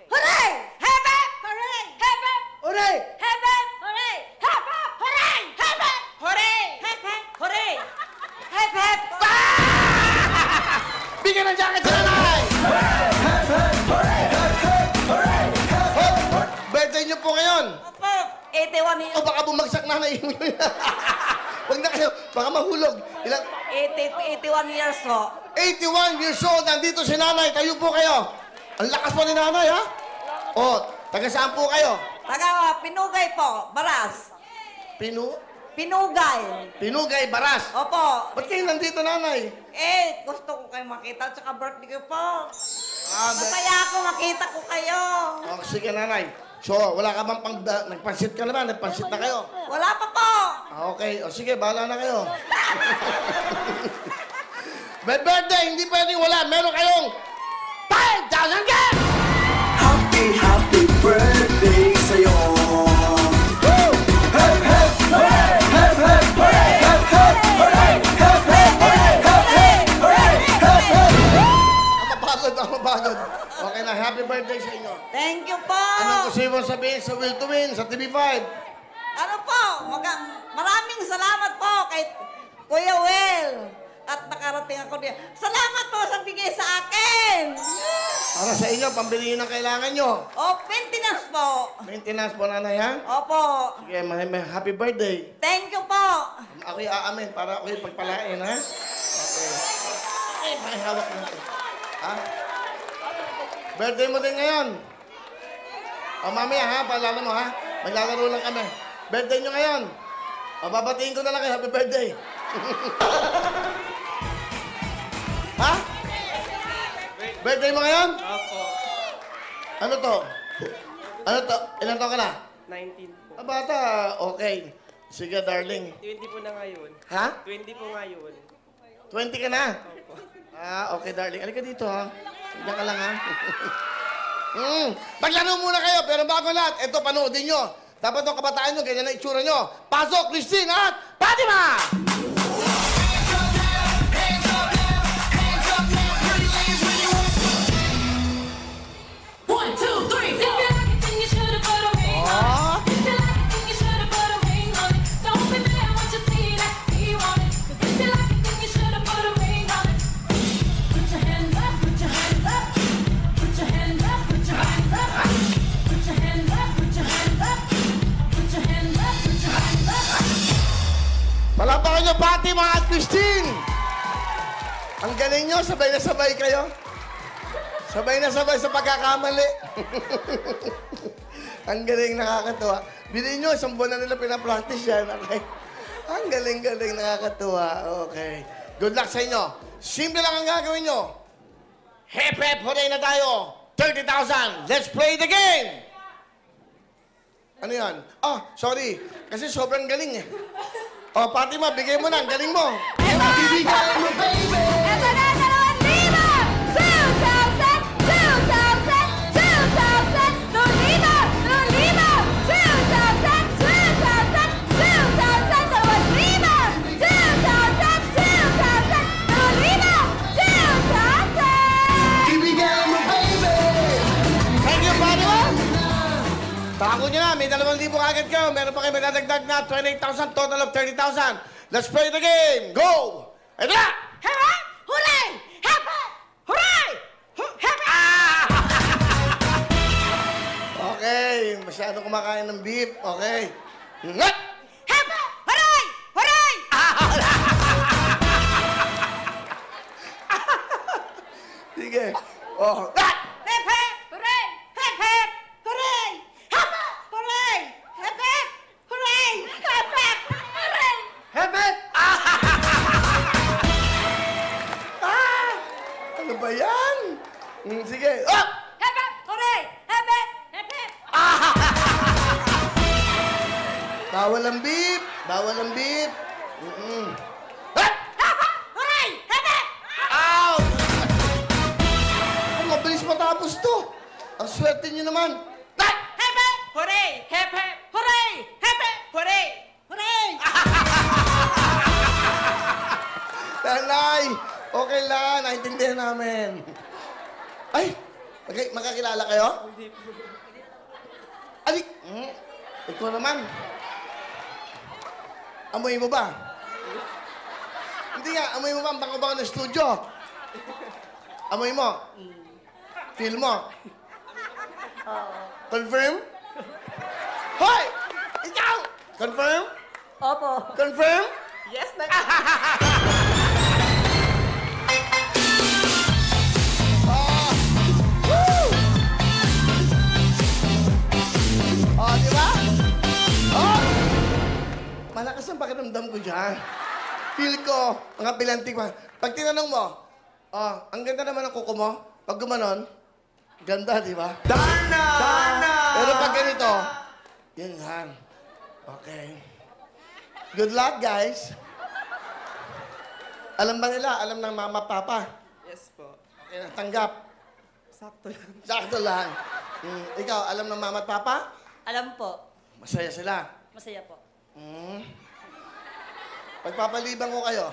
Hooray! Hep, hep! Hooray! Hep, hep! Hooray! Hep, hep! Hooray! Hep, hep! Hooray! Hep, hep! Hooray! Hep, hep! Hooray! Hep, hep! Bigyan ng jacket sa nanay! Hep, hep, hooray! Hep, hep, hooray! Hep, hep, hooray! Birthday niyo po ngayon! Opo, 81 years. O baka bumagsak na na Huwag na kayo, baka mahulog. Ilang? 81 years po. 81 years old, nandito si nanay, tayo po kayo. Ang lakas po ni nanay, ha? O, taga saan po kayo? Taga Pinugay po, Baras. Pinugay. Pinugay, Baras. Opo. Ba't kayo nandito, nanay? Gusto ko kayo makita, tsaka birthday ko po. Masaya ako makita ko kayo. O, sige, nanay. So, wala ka bang nagpansit ka naman? Nagpansit na kayo? Wala pa po. Okay. O, sige, bahala na kayo. May birthday, hindi pwedeng wala. Meron kayong 5,000 ka! Happy, happy birthday sa'yo. Hep, hep, hooray! Hep, hep, hooray! Hep, hep, hooray! Hep, hep, hooray! Hep, hep, hooray! Hep, hep! Ang mapagod. Okay na, happy birthday sa inyo. Thank you po. Anong gusto mo sabihin sa Will to Win, sa TV5? Ano po, maraming salamat po kay Kuya Will. At nakarating ako diyan. Salamat po sa bigay sa akin. Para sa inyo, pambili nyo ng kailangan nyo. Maintenance po. Maintenance po, nanay, ha? Opo. Sige, may happy birthday. Thank you po. Ako'y aamin para ako'y pagpalain, ha? Okay. Okay, pakihawak natin. Ha? Birthday mo din ngayon. O, mamaya, ha? Paalala mo, ha? Maglalaro lang kami. Birthday nyo ngayon. O, babatiin ko na lang kayo. Happy birthday. Ha? Birthday mo ngayon? Opo. Ano to? Ano to? Ilan taon ka na? 19 po. Ah, bata. Okay. Sige, darling. 20 po na ngayon. Ha? 20 po ngayon. 20 ka na? Opo. Ah, okay, darling. Halika dito, ha? Diyan ka lang, ha? Paglaro muna kayo, pero bago lahat, ito, panoodin nyo. Dapat ang kabataan nyo, ganyan na itsura nyo. Pasok, Christine at Fatima! Palapakan nyo, Fatima at Christine! Ang galing nyo, sabay na sabay kayo. Sabay na sabay sa pagkakamali. Ang galing, nakakatuwa. Bilhin nyo, isang buwan na nila pinapractice yan. Okay? Ang galing-galing, nakakatuwa. Okay. Good luck sa inyo. Simple lang ang gagawin nyo. Hep, hep, hooray na tayo. 30,000. Let's play the game! Ano yan? Ah, sorry. Kasi sobrang galing eh. Oh, Fatima, bigay mo na. Ang galing mo. Bibigay mo, baby! Ito na, 2,000! 2,000! 2,000! 2,000! 2,000! 2,000! 2,000! 2,000! 2,000! 2,000! 2,000! 2,000! 2,000! Bibigay mo, baby! Thank you, Fatima. Tako nyo na. May 2,000 agad kayo. Meron pa kayo magdadagdag na 28,000. Total of 30,000. Let's play the game. Go! Ito na! Hooray! Hooray! Happy! Hooray! Happy! Okay. Masyado kumakain ng beef. Okay. Ngat! Happy! Hooray! Hooray! Sige. Oh. Ngat! Hep, hep! Hooray! Hep, hep! Hooray! Happy! Hooray! Hep, hep! Hooray! Hep, hep! Hooray! Hepet! Ano ba yan? Sige. Oh! Hep, hep! Hooray! Hep, hep! Hep, hep! Bawal ang beef. Bawal ang beef. Hep, hep! Hooray! Hep, hep! Ow! Ang mabilis matapos to. Ang swerte nyo naman. Hep, hep! Hooray! Hep, hep! Hooray! Hep, hep! Hooray! Hooray! Nanay, okay lang. Naintindihan namin. Ay, magkakilala kayo? Hindi po. Alik! Ikaw naman. Amoy mo ba? Hindi nga, amoy mo ba ang bango-bango ng studio? Amoy mo? Feel mo? Confirm? Hoy! Ikaw! Confirm? Opo. Confirm? Yes, na. Oh, di ba? Oh! Malakas ang pakiramdam ko dyan. Feel ko, mga pilantik pa. Pag tinanong mo, oh, ang ganda naman ng kuko mo. Pag gumanon, ganda, di ba? Darna! Darna! Pero pag ganito, yun lang. Okay. Good luck, guys. Alam ba nila? Alam ng mama, papa? Yes po. Okay na, tanggap. Sakto lang. Sakto lang. Ikaw, alam ng mama at papa? Alam po. Masaya sila. Masaya po. Pagpapalibang ko kayo.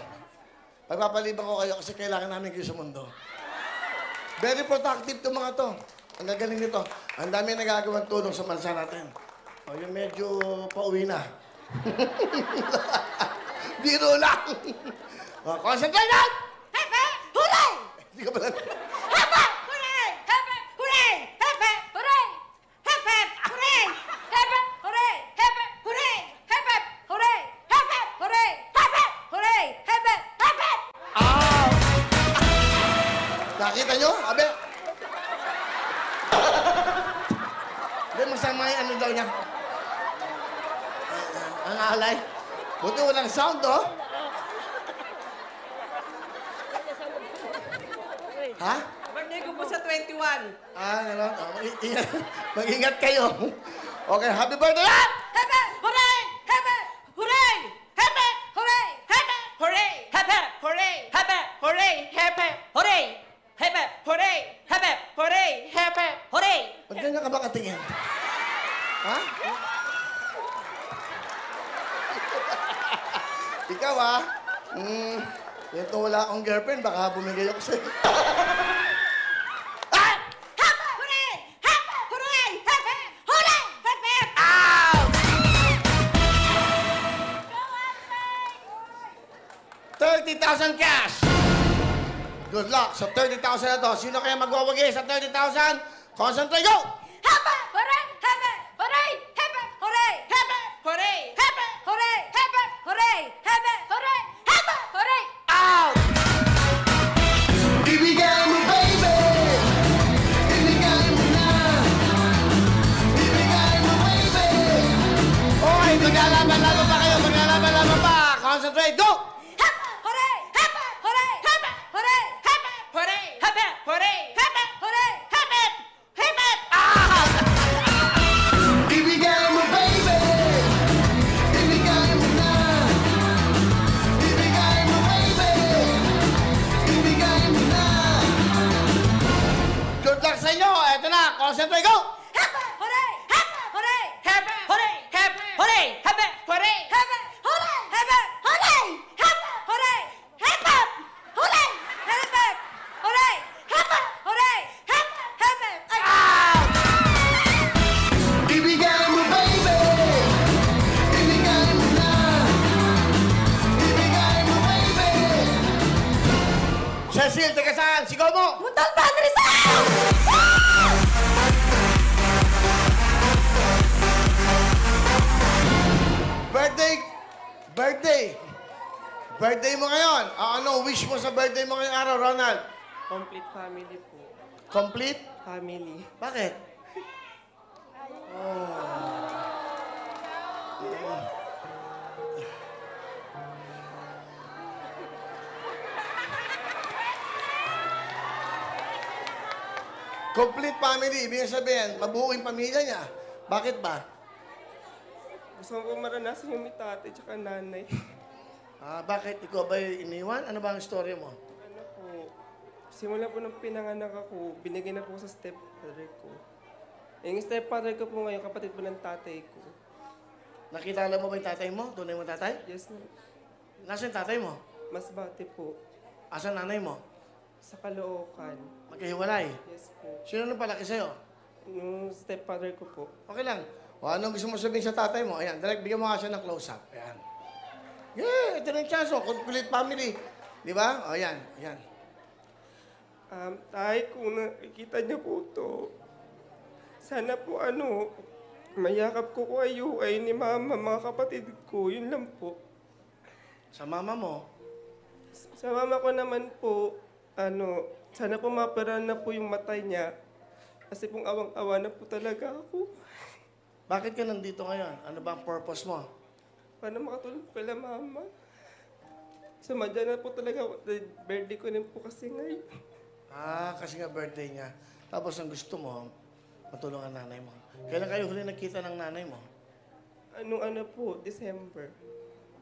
Pagpapalibang ko kayo kasi kailangan namin kayo sa mundo. Very productive itong mga to. Ang gagaling nito. Ang dami nagagawang tulong sa bansa natin. O, yung medyo pauwi na. Biro lang. O, concentrate lang! Hepe! Hooray! Hindi ka pala. Hepe! Hooray! Hepe! Hooray! Hepe! Hooray! Hepe! Hooray! Hepe! Hooray! Hepe! Hooray! Hepe! Hooray! Hepe! Hooray! Hepe! Hooray! Hepe! Hepe! Nakita nyo? Abe? Hindi, masama yung ano daw niya. Ang alay. Buti walang sound, oh. Ha? Birthday ko po sa 21. Gano'n. Mag-ingat kayo. Okay, happy birthday! Hepe! Hooray! Hepe! Hooray! Hepe! Hooray! Hepe! Hooray! Hepe! Hooray! Hepe! Hooray! Hepe! Hooray! Hepe! Hooray! Hepe! Hooray! Hepe! Hooray! Ba't ganyan ka ba katingin? Ha? Ikaw, ha? Yung wala akong girlfriend, baka bumigay ako sa'yo. Hepe! Hooray! Hepe! Hooray! Hepe! Hooray! Hepe! 30,000 cash! Good luck. Sa 30,000 na to, sino kaya magwawagi sa 30,000? Concentrate, go! Hepe! Hooray! Hepe! Hooray! Hepe! Hooray! Hepe! Hooray! Hepe! Hooray! Hepe! Hooray! Hepe! Hooray! Hepe! Hooray! Out! Ibigay mo, baby! Ibigay mo na! Ibigay mo, baby! Okay, maglalaban-laban pa kayo. Maglalaban-laban pa. Concentrate, go! Hepe! Hooray! Hepe! Hooray! Hepe! Hooray! Hepe! Hooray! Hepe! Hooray! Hepe! Hooray! Hepe! Hepe! Ibigay mo, baby! Ibigay mo na! Ibigay mo, baby! Ibigay mo na! Good luck sa inyo. Eto na. Concentrate, go! Hepe! Hooray! Hepe! Hooray! Hepe! Hooray! Hepe! Hooray! Hepe! Hooray! Hepe! Hooray! Hepe! Hooray! Hepe! Hooray! Hepe! Hooray! Hepe! Hooray! Hepe! Hooray! Hepe! Hepe! Ibigay mo, baby! Ibigay mo na! Ibigay mo, baby! Cecil, taga saan? Sigaw mo! Muntal pa, Rizal! Birthday mo ngayon. Ano wish mo sa birthday mo ngayong araw, Ronald? Complete family po. Complete? Family. Bakit? Complete family. Ibig sabihin, mabuo yung pamilya niya. Bakit ba? Gusto ko maranasan yung may tatay tsaka nanay. Bakit? Ikaw ba iniwan? Ano ba ang story mo? Ano po, simula po nung pinanganak ako, binigay na po sa stepfather ko. Yung stepfather ko po ngayon, kapatid po ng tatay ko. Nakilala mo ba yung tatay mo? Tunay mo tatay? Yes, ma'am. Nasaan yung tatay mo? Masbate po. Asan nanay mo? Sa Caloocan. Magkahiwalay? Yes po. Sino nang palaki sa'yo? Yung stepfather ko po. Okay lang. O anong gusto mo sabihin sa tatay mo? Ayan, direct, bigyan mo nga siya ng close-up. Ayan. Yeah, ito na yung chance. Complete family. Di ba? O, ayan. Ayan. Tay, kung nakikita niyo po to, sana po mayakap ko kayo, ay ni mama, mga kapatid ko, yun lang po. Sa mama mo? Sa mama ko naman po, sana po maparan na po yung matay niya. Kasi pong awang-awa na po talaga ako. Bakit ka nandito ngayon? Ano ba ang purpose mo? Paano makatulong po kay mama? Sumadya na po talaga ako. Birthday ko rin po kasi ngayon. Kasi nga birthday niya. Tapos ang gusto mo, matulungan nanay mo. Kailan kayo huli nagkita ng nanay mo? Po, December.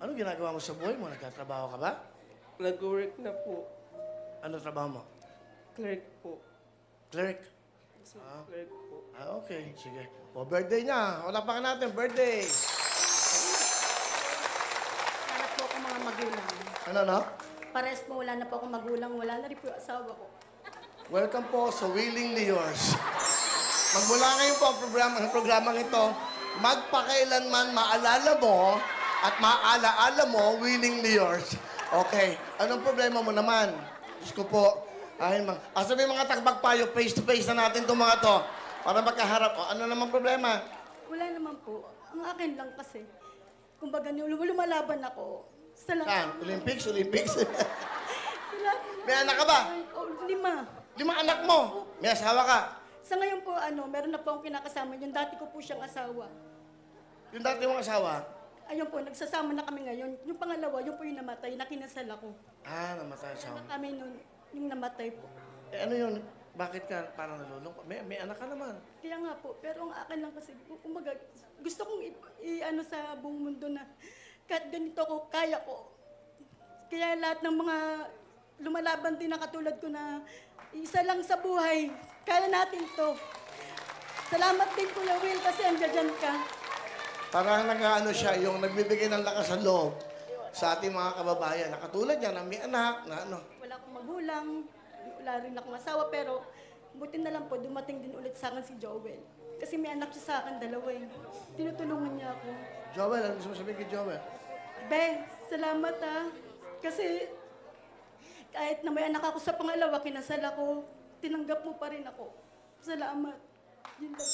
Ano ginagawa mo sa buhay mo? Nagtatrabaho ka ba? Nag-work na po. Ano trabaho mo? Clerk po. Clerk? Clerk po. Okay. Sige. O, birthday niya. Wala pa ka natin. Birthday. Wala po akong mga magulang. Ano, no? Pares po, wala na po akong magulang. Wala na rin po yung asawa ko. Welcome po sa Willingly Yours. Magmula ngayon po ang programang ito, magpakailanman maalala mo at maalaala mo, willingly yours. Okay. Anong problema mo naman? Diyos ko po. Ay, sabi mga tagbagpayo, face-to-face na natin itong mga to. Para magkaharap. O, ano naman problema? Wala naman po. Ang akin lang kasi. Kumbaga, lumalaban ako. Saan? Olympics? Olympics? Salamat. May anak ka ba? 5. 5 anak mo? May asawa ka? Sa ngayon po, meron na po akong kinakasama. Yung dati ko po siyang asawa. Yung dati mong asawa? Ayun po, nagsasama na kami ngayon. Yung pangalawa, yun po yung namatay, nakinasal ako. Namatay asawa. Kami nun, yung namatay po. Ano yun? Bakit ka parang nalulungkot? May anak ka naman. Kaya nga po, pero ang akin lang kasi, kumbaga, gusto kong i-ano sa buong mundo na kahit ganito ko, kaya ko. Kaya lahat ng mga lumalaban din na katulad ko na isa lang sa buhay, kaya natin to. Salamat din Kuya Will kasi andyan ka. Parang nag-ano siya, yung nagbibigay ng lakas sa loob sa ating mga kababayan. Nakatulad niya na may anak, na ano. Wala akong magulang, wala rin akong asawa, pero buti na lang po, dumating din ulit sa akin si Joel. Kasi may anak siya sa akin, 2 eh. Tinutulungan niya ako. Joel, ano gusto mo sabihin kay Joel? Be, salamat Kasi kahit na may anak ako sa pangalawa, kinasal ako, tinanggap mo pa rin ako. Salamat. Yun lang.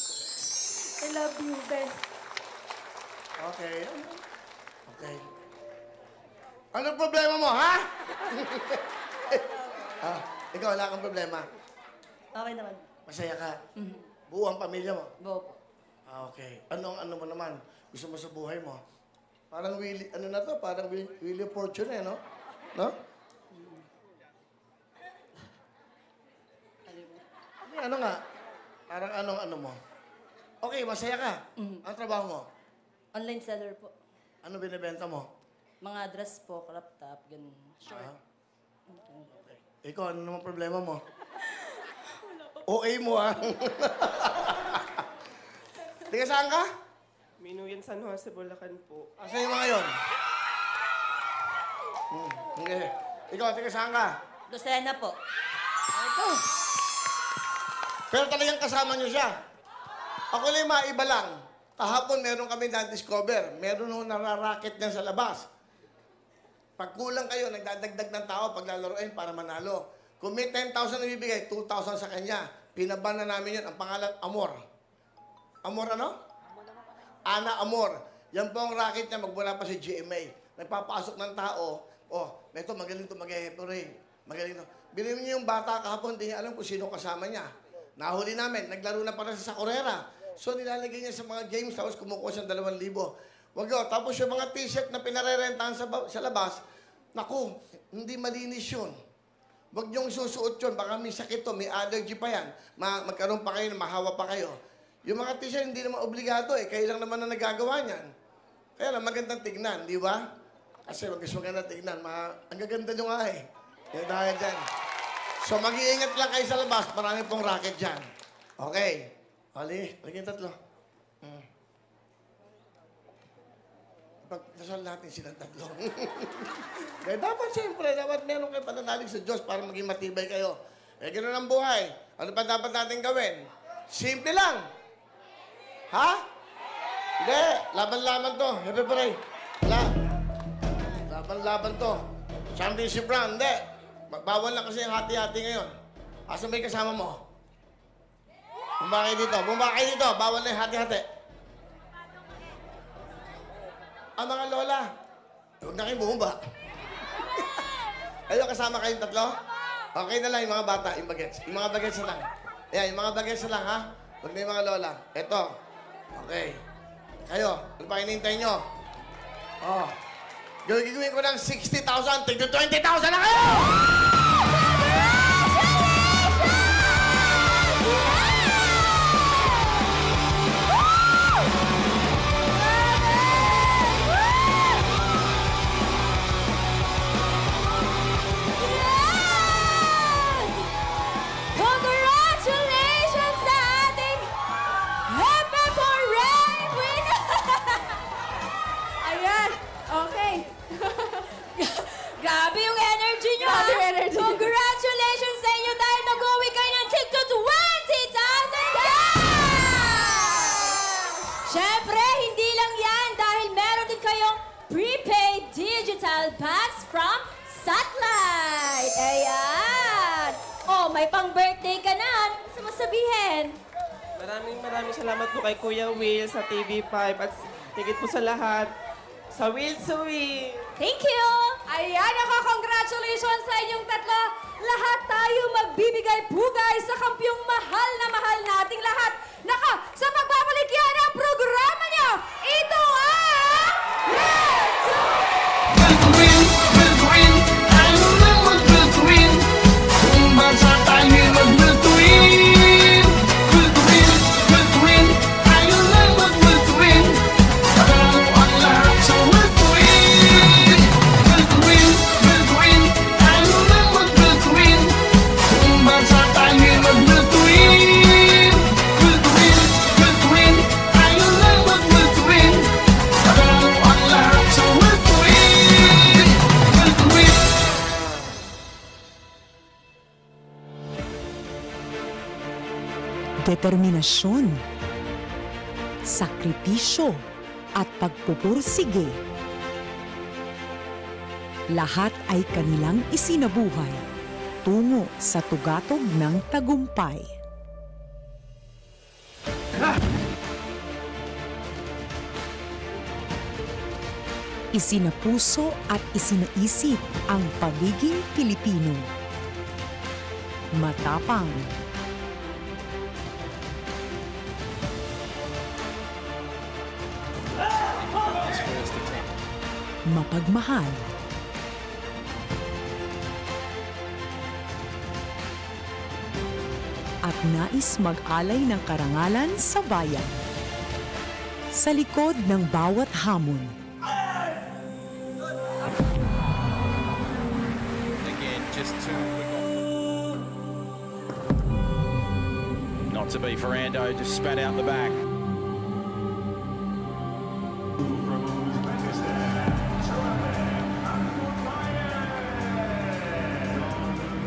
I love you, Be. Okay. Okay. Anong problema mo, ha? Ikaw, wala kang problema. Okay naman. Masaya ka? Buo ang pamilya mo? Buo po. Okay. Ano mo naman? Gusto mo sa buhay mo? Parang Willie, ano na to? Parang Willie Fortune no? No? Ano nga? Parang ano mo? Okay, masaya ka. Ang trabaho mo? Online seller po. Ano binibenta mo? Mga dress po, crop top, ganun. Short. Okay. Ikaw, ano naman problema mo? OA mo, Tiga saan ka? Minuyan San Jose, Bulacan po. Asa yung mga yun? Okay. Ikaw, tiga saan ka? Lucena po. Ito. Pero talagang kasama niyo siya. Ako lang maiba lang. Kahapon meron kami na-discover. Meron nung nararaket niya sa labas. Pag kulang kayo, nagdadagdag ng tao paglalaroin para manalo. Kung may 10,000 na bibigay, 2,000 sa kanya. Pinaban na namin yun. Ang pangalan, Amor. Amor ano? Ana Amor. Yan po ang racket niya magmula pa sa GMA. Nagpapasok ng tao. Oh, ito magaling ito mag-eheporay. Magaling ito. Bilhin niyo yung bata kahapon, hindi niya alam kung sino kasama niya. Nahuli namin, naglaro na para sa Correra. So nilalagay niya sa mga games, tapos kumukuha siyang 2,000. Wag yun. Tapos yung mga t-shirt na pinarerentahan sa labas, naku, hindi malinis yun. Wag niyong susuot yun. Baka may sakit to, may allergy pa yan. Magkaroon pa kayo, mahawa pa kayo. Yung mga t-shirt, hindi naman obligado eh. Kayo lang naman na nagagawa niyan. Kaya lang, magandang tignan, di ba? Kasi wag gusto magandang tignan. Ang gaganda nyo nga eh. Kaya dahil dyan. So, mag-iingat lang kayo sa labas. Marami pong racket dyan. Okay. Hali, yung 3. Pagdasal natin silang 3. Kaya dapat siyempre, dapat meron kayo pananalig sa Diyos para maging matibay kayo. Eh, ganoon ang buhay. Ano pa dapat natin gawin? Simple lang. Ha? Hindi. Laban-laban to. Happy pare. Laban-laban to. Championship round. Hindi. Bawal na kasi yung hati-hati ngayon. Asa may kasama mo? Bumbakay dito. Bumbakay dito. Bawal na yung hati-hati. Ang mga lola. Huwag na kayong bumba. Ayun, kasama kayong 3? Okay na lang yung mga bata, yung bagets. Yung mga bagets na lang. Ayan, yung mga bagets na lang, ha? Huwag na yung mga lola. Eto. Okay. Kayo, ano pa hinihintay nyo? Oh. Gagawin ko ng 60,000, tigdo 20,000 na kayo! May pang-birthday ka na. Ano gusto mo sabihin? Maraming salamat po kay Kuya Will sa TV5 at higit po sa lahat sa Will to Win. Thank you! Ayan, congratulations sa inyong tatlo. Lahat tayo magbibigay pugay sa kampyong mahal na mahal nating lahat. Sa pagbabalik yan ang programa niyo, ito ang Let's Go! Will to win, will to win, tayo lang mag-will to win. Kung bansa tayo mag-will to win. Will to win, tayo lang mag-will to win. Panalo ang lahat sa will to win. Will to win, tayo lang mag-will to win. Kung bansa tayo mag-will to win. Will to win, tayo lang mag-will to win. Panalo ang lahat sa will to win. Will to win. Determinasyon, sakripisyo at pagpupursige. Lahat ay kanilang isinabuhay tungo sa tugatog ng tagumpay. Isinapuso at isinaisip ang pagiging Pilipino. Matapang, mapagmahal, at nais mag-alay ng karangalan sa bayan. Sa likod ng bawat hamon, Again, just too quick on. Not to be Ferrando, just spat out the back.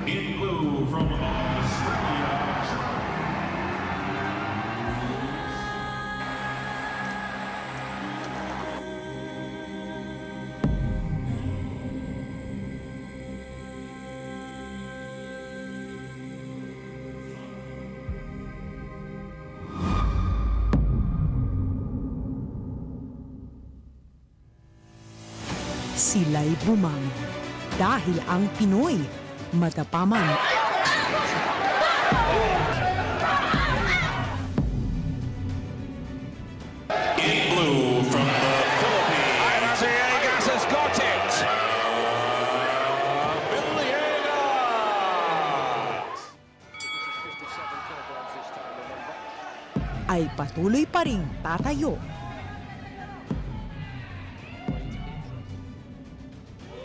In blue from Australia. sila'y bumangon. Dahil ang Pinoy, matapaman. In blue from the Philippines. And Villegas has got it. Ay patuloy pa ring tatayo.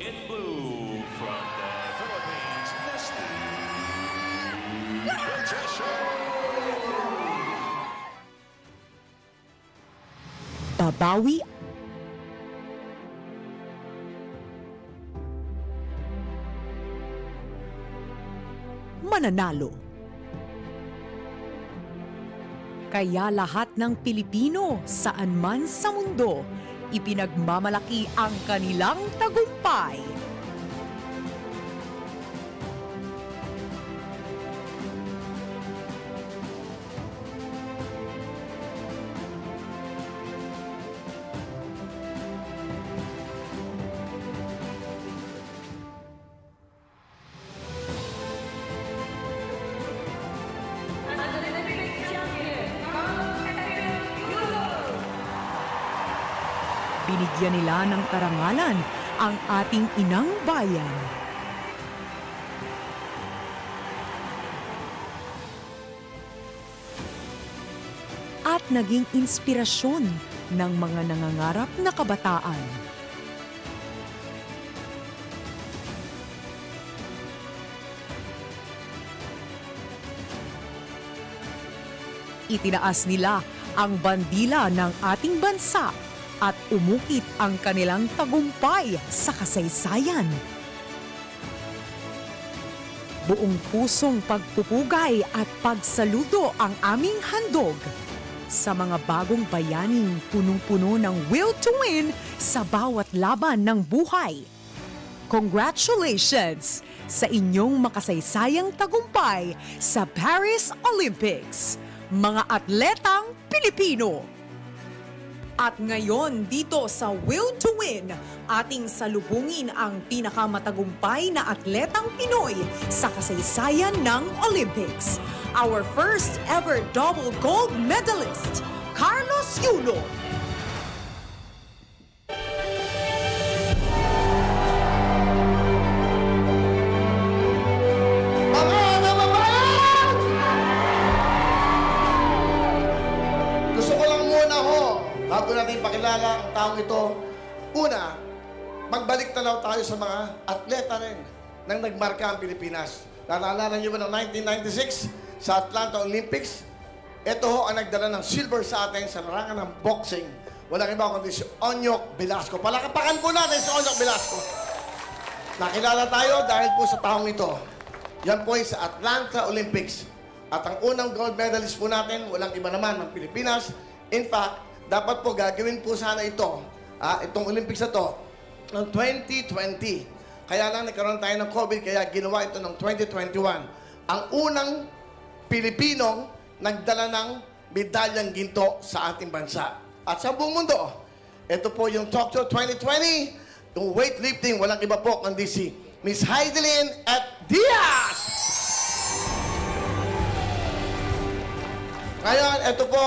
In blue from the Philippines, Nesty. Babawi mananalo. Kaya lahat ng Pilipino saan man sa mundo, ipinagmamalaki ang kanilang tagumpay. Binigyan nila ng karangalan ang ating inang bayan. At naging inspirasyon ng mga nangangarap na kabataan. Itinaas nila ang bandila ng ating bansa at umukit ang kanilang tagumpay sa kasaysayan. Buong pusong pagpupugay at pagsaludo ang aming handog sa mga bagong bayaning punong-puno ng will to win sa bawat laban ng buhay. Congratulations! sa inyong makasaysayang tagumpay sa Paris Olympics, mga atletang Pilipino. At ngayon dito sa Will to Win, ating salubungin ang pinakamatagumpay na atletang Pinoy sa kasaysayan ng Olympics. Our first ever double gold medalist, Carlos Yulo. Bago natin pakilala ang taong ito, una, magbalik tanaw tayo sa mga atleta rin nang nagmarka ang Pilipinas. Naalala niyo ba noong 1996 sa Atlanta Olympics? Ito ho ang nagdala ng silver sa atin sa larangan ng boxing. Walang iba kundi si Onyok Velasco. Palakapakan po natin si Onyok Velasco. Nakilala tayo dahil po sa taong ito. Yan po ay sa Atlanta Olympics. At ang unang gold medalist po natin, walang iba naman ng Pilipinas. In fact, dapat po gagawin po sana ito, itong Olympics na to, ng 2020. Kaya lang nagkaroon tayo ng COVID, kaya ginawa ito ng 2021. Ang unang Pilipinong nagdala ng medalyang ginto sa ating bansa. At sa buong mundo, ito po yung Tokyo 2020, yung weightlifting, walang iba po kundi si Miss Heidelin at Diaz! Ngayon, ito po,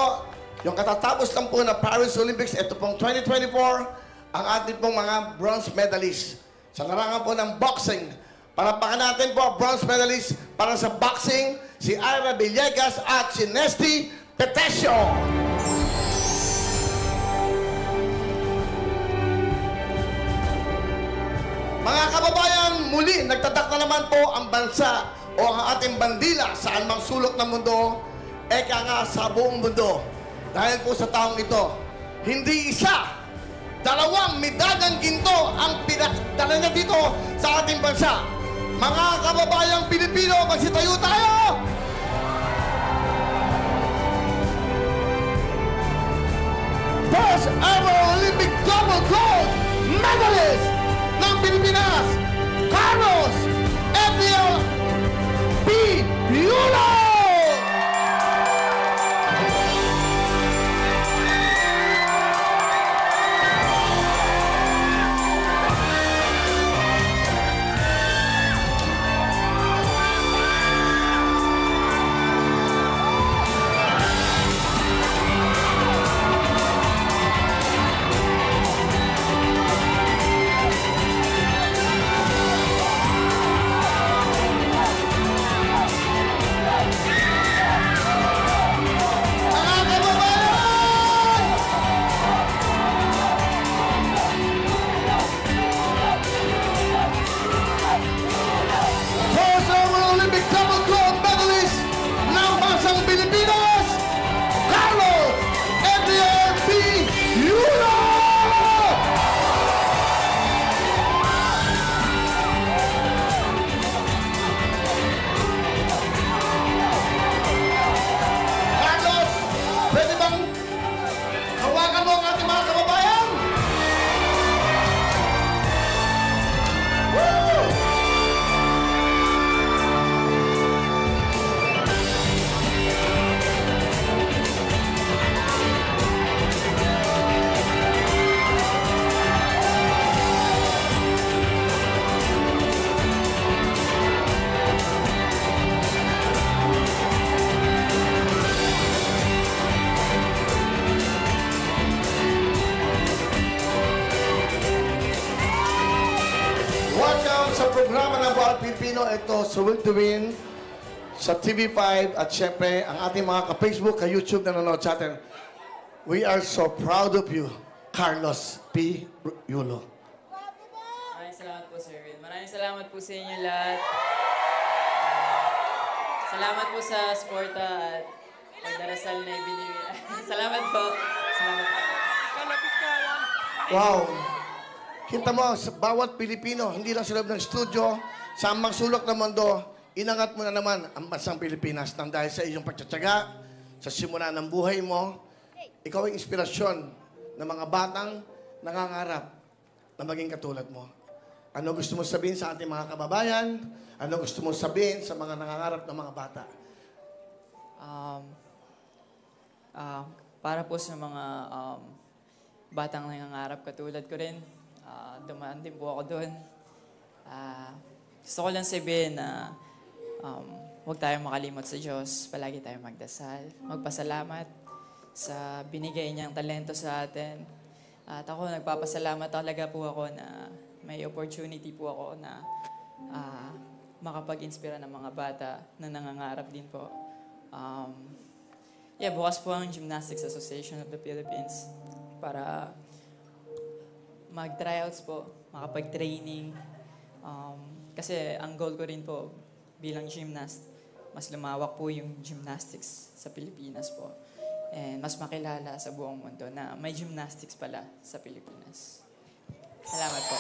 yung katatapos lang po na Paris Olympics, ito pong 2024, ang ating pong mga bronze medalists. Sa larangan po ng boxing, palapakan natin po ang bronze medalist para sa boxing, si Ira Villegas at si Nesty Petesio. Mga kababayan, muli nagtatak na naman po ang bansa o ang ating bandila sa anumang sulok ng mundo, eka nga sa buong mundo. Dahil po sa taong ito, hindi isa, dalawang medalyang ginto ang pinadala niya dito sa ating bansa. Mga kababayang Pilipino, magsitayo tayo! First ever Olympic double gold medalist ng Pilipinas, Carlos Edniel P. Yulo! Programa ng Bawat Pilipino, ito sa Will to Win, sa TV5, at syempre, ang ating mga ka-Facebook, ka-YouTube na nanonood sa atin. We are so proud of you, Carlos P. Yulo. Maraming salamat po, Sir Will. Maraming salamat po sa inyo lahat. Salamat po sa sporta at pagdarasal na ibinibigay. Salamat po. Salamat po. Wow! Kita mo, sa bawat Pilipino, hindi lang sa loob ng studio, sa amang sulok ng mundo, inangat mo na naman ang bansang Pilipinas nang dahil sa iyong pagtsatsaga, sa simula ng buhay mo, ikaw ay inspirasyon ng mga batang nangangarap na maging katulad mo. Ano gusto mo sabihin sa ating mga kababayan? Ano gusto mo sabihin sa mga nangangarap ng mga bata? Para po sa mga batang nangangarap katulad ko rin, dumaan din po ako doon. Gusto ko lang sabihin na huwag tayong makalimot sa Diyos. Palagi tayong magdasal, magpasalamat sa binigay niyang talento sa atin. At ako, nagpapasalamat talaga po ako na may opportunity po ako na makapag-inspira ng mga bata na nangangarap din po. Bukas po ang Gymnastics Association of the Philippines para mag-tryouts po, makapag-training. Kasi ang goal ko rin po bilang gymnast, mas lumawak po yung gymnastics sa Pilipinas po. And mas makilala sa buong mundo na may gymnastics pala sa Pilipinas. Salamat po.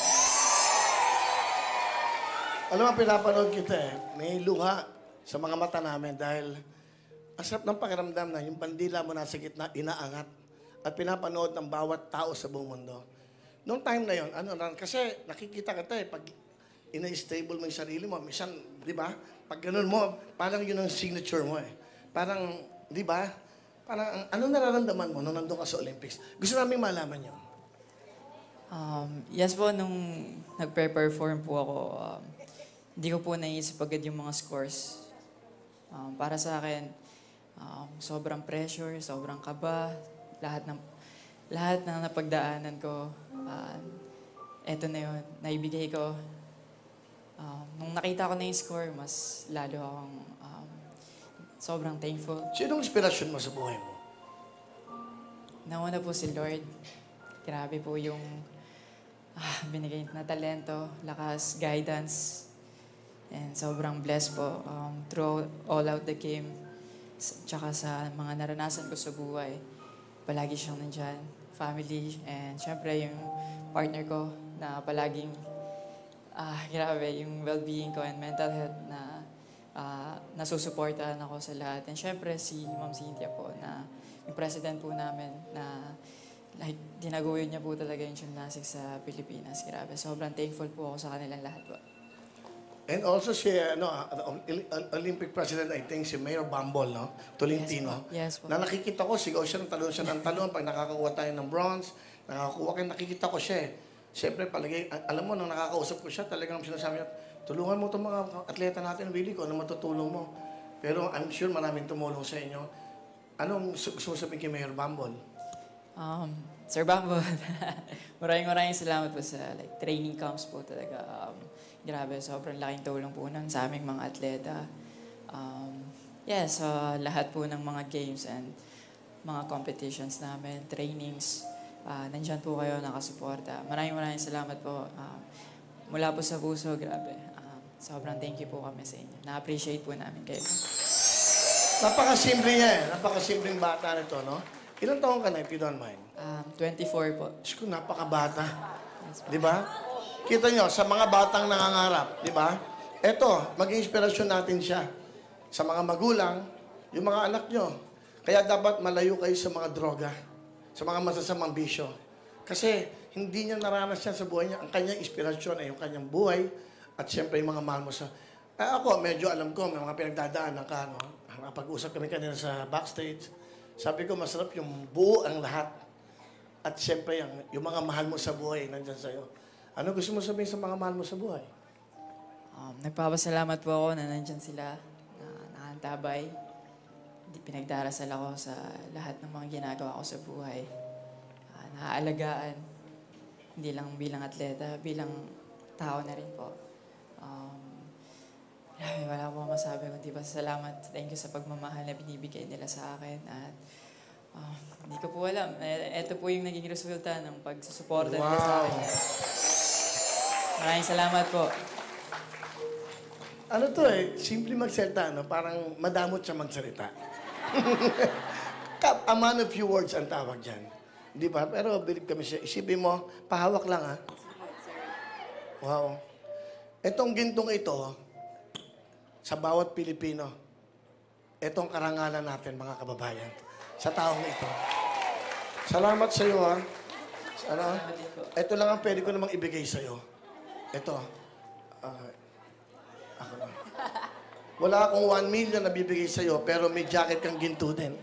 Alam mo, pinapanood kita may luha sa mga mata namin dahil ang sarap ng pakiramdam na yung bandila mo nasa gitna, inaangat at pinapanood ng bawat tao sa buong mundo. Noong time na yon, kasi nakikita kita pag ina-stable mo yung sarili mo, minsan, di ba? Pag ganun mo, parang yun ang signature mo Parang, di ba? Parang, ano nararamdaman mo nung nandun ka sa Olympics? Gusto namin malaman yun. Yes po, nung nagpe-perform po ako, hindi ko po naisip agad yung mga scores. Para sa akin, sobrang pressure, sobrang kaba, lahat ng napagdaanan ko, eto na yun, naibigay ko. Nung nakita ko na yung score, mas lalo akong sobrang thankful. Sinong inspirasyon mo sa buhay mo? Nauna po si Lord. Grabe po yung binigay na talento, lakas, guidance. And sobrang blessed po through all out the game. Tsaka sa mga naranasan ko sa buhay. Palagi siyang nandyan. Family. And syempre yung partner ko na palaging grabe yung well-being ko and mental health na nasusuportahan ako sa lahat. And syempre si Ma'am Cynthia po na yung president po namin na like dinaguyod niya po talaga yung gymnastics sa Pilipinas. Grabe. Sobrang thankful po ako sa kanilang lahat po. And also si Olympic President, I think, si Mayor Bambol, no? Tolentino. Yes po. Na nakikita ko, sigaw siya ng talon. Pag nakakakuha tayo ng bronze, nakikita ko siya Siyempre, palagay, alam mo, nung nakakausap ko siya, talagang sinasabi niya, tulungan mo itong mga atleta natin, Willie, kung ano matutulong mo. Pero I'm sure maraming tumulong sa inyo. Anong gusto mo sabihin kay Mayor Bambol? Sir Bambol, maraming salamat po sa training camps po talaga. Grabe, sobrang laking tulong po nun sa aming mga atleta. Sa lahat po ng mga games and mga competitions namin, trainings, nandyan po kayo nakasuporta. Maraming salamat po. Mula po sa puso, grabe. Sobrang thank you po kami sa inyo. Na-appreciate po namin kayo. Napakasimple niya Napakasimpleng bata nito, no? Ilang taon ka na, if you don't mind? 24 po. Diyos ko, napakabata. Di ba? Kita nyo, sa mga batang nangangarap, di ba? Eto, maging inspirasyon natin siya. Sa mga magulang, yung mga anak nyo. Kaya dapat malayo kayo sa mga droga, sa mga masasamang bisyo. Kasi hindi niya naranas yan sa buhay niya. Ang kanyang inspirasyon ay yung kanyang buhay at siyempre yung mga mahal mo sa... ako, medyo alam ko, may mga pinagdadaanan ka, no? Pag-usap kami kanina sa backstage, sabi ko, masarap yung buo ang lahat. At siyempre, yung mga mahal mo sa buhay, nandyan sa'yo. Ano gusto mo sabihin sa mga mahal mo sa buhay? Nagpapasalamat po ako na nandyan sila, na nakaantabay. Pinagdarasal ako sa lahat ng mga ginagawa ko sa buhay. Naaalagaan, hindi lang bilang atleta, bilang tao na rin po. Wala ko masabi kundi pasalamat. Thank you sa pagmamahal na binibigay nila sa akin. At hindi ko po alam. Ito po yung naging resulta ng pagsusuporta nila sa akin. Maraming salamat po. Ano to simple magsalita, no? Parang madamot siya magsalita. A man of few words ang tawag dyan. Di ba? Pero believe kami siya. Isipin mo, pahawak lang ha. Wow. Itong gintong ito, sa bawat Pilipino, itong karangalan natin, mga kababayan, sa taong ito. Salamat sa iyo, ha. Ito lang ang pwede ko namang ibigay sa iyo. Ito. Ako na. Wala akong 1 million na bibigay sa'yo, pero may jacket kang ginto din.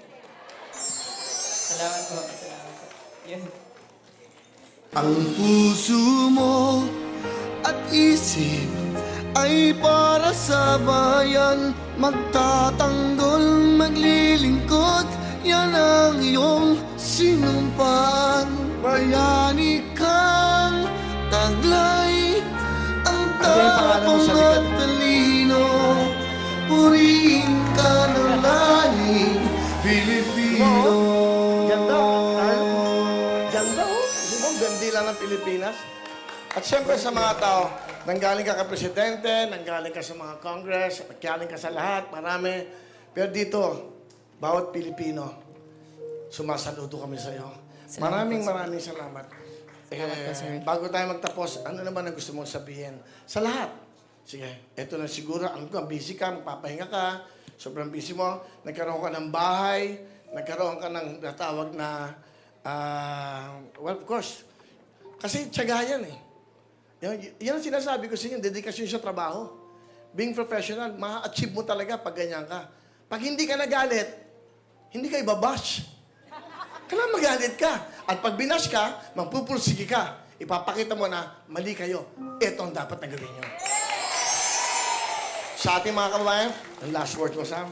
Salamat po. Salamat po. Yun. Ang puso mo at isip ay para sa bayan. Magtatanggol, maglilingkod, yan ang iyong sinumpaan. Bayani kang taglay, ang tapang at talino. Purihin ka ng laning Pilipino. Ganda. Ganda, oh. Di ba, gandi lang ng Pilipinas. At siyempre sa mga tao, nanggaling ka Presidente, nanggaling ka sa mga Congress, nanggaling ka sa lahat, marami. Pero dito, bawat Pilipino, sumasaludo kami sa iyo. Maraming salamat. Bago tayo magtapos, ano naman ang gusto mong sabihin? Sa lahat. Sige, eto na siguro. Ang busy ka, magpapahinga ka, sobrang busy mo, nagkaroon ka ng bahay, nagkaroon ka ng natawag na, well, of course, kasi tiyaga yan eh. Yan ang sinasabi ko sa inyo, dedikasyon sa trabaho. Being professional, ma-achieve mo talaga pag ganyan ka. Pag hindi ka nagalit, hindi ka ibabash. Kailangan magalit ka. At pag binash ka, magpupursige ka. Ipapakita mo na mali kayo. Ito ang dapat na gawin nyo. Sa ating mga kababayan, ang last word mo, Sam.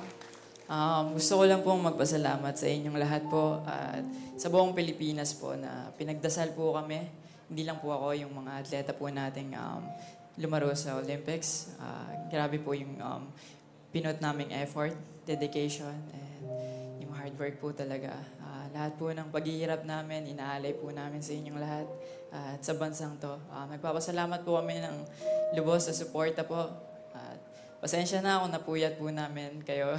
Gusto ko lang pong magpasalamat sa inyong lahat po at sa buong Pilipinas po na pinagdasal po kami. Hindi lang po ako, yung mga atleta po nating lumaro sa Olympics. Grabe po yung pinot naming effort, dedication, and yung hard work po talaga. Lahat po ng paghihirap namin, inaalay po namin sa inyong lahat. At sa bansang to, nagpapasalamat po kami ng lubos sa suporta po. Pasensya na kung napuyat po namin kayo.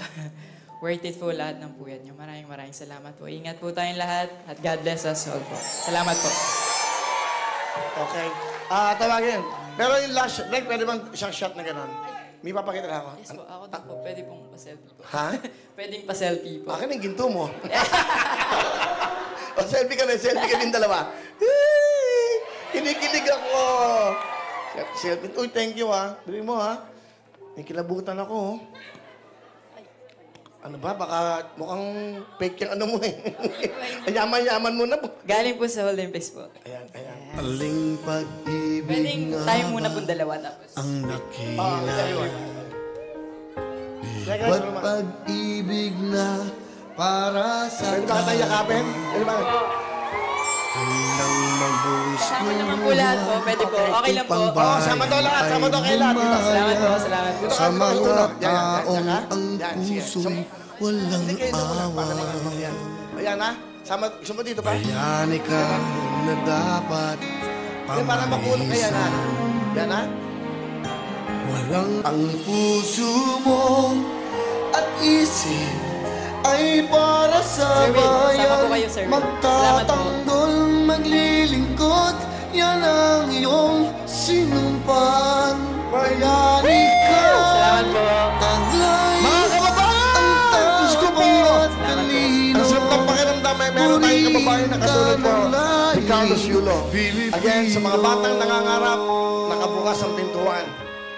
Worth it po lahat ng puyat niyo. Maraming salamat po. Ingat po tayong lahat at God bless us all po. Salamat po. Okay. Tawagin. Pero yung last, like, pwede bang isang shot na gano'n? May papakita na ako? Yes po, ako din po. Pwede pong pa-selfie po. Ha? Pwedeng pa-selfie po. Akin yung ginto mo. O, selfie kami dalawa. Kinikilig ako. Selfie. Uy, thank you Bili mo May kilabutan ako Ano ba? Baka mukhang fake yung ano mo eh. Yaman-yaman mo na po. Galing po sa Olympics po. Ayan. Aling pag-ibig Pwedeng tayo muna pong dalawa tapos. ang nakilala. Ba't pag-ibig na para sa Pwede ba tayo yakapin? Pwede ba? Handang magbuwis Sama naman po lahat po. Pwede po. Okay lang po. Sama to lahat. Sama to kay lahat. Salamat po. Salamat po. Sa mga taong ang puso'y walang awa. Ayan Sama, gusto mo dito pa? Bayani ka na dapat Para makulong kaya na. Yan Walang ang puso mo at isip ay para sa bayan. Magtatanggol, maglilingkod, yan ang iyong sinumpaan. Bayani ka, taglay, mga kababayan! ang tapang at talino. Ang sarap ng pakiramdam, meron tayong kababayan na katulad mo, si Carlos Yulo. Again, sa mga batang nangangarap, nakabukas ang pintuan.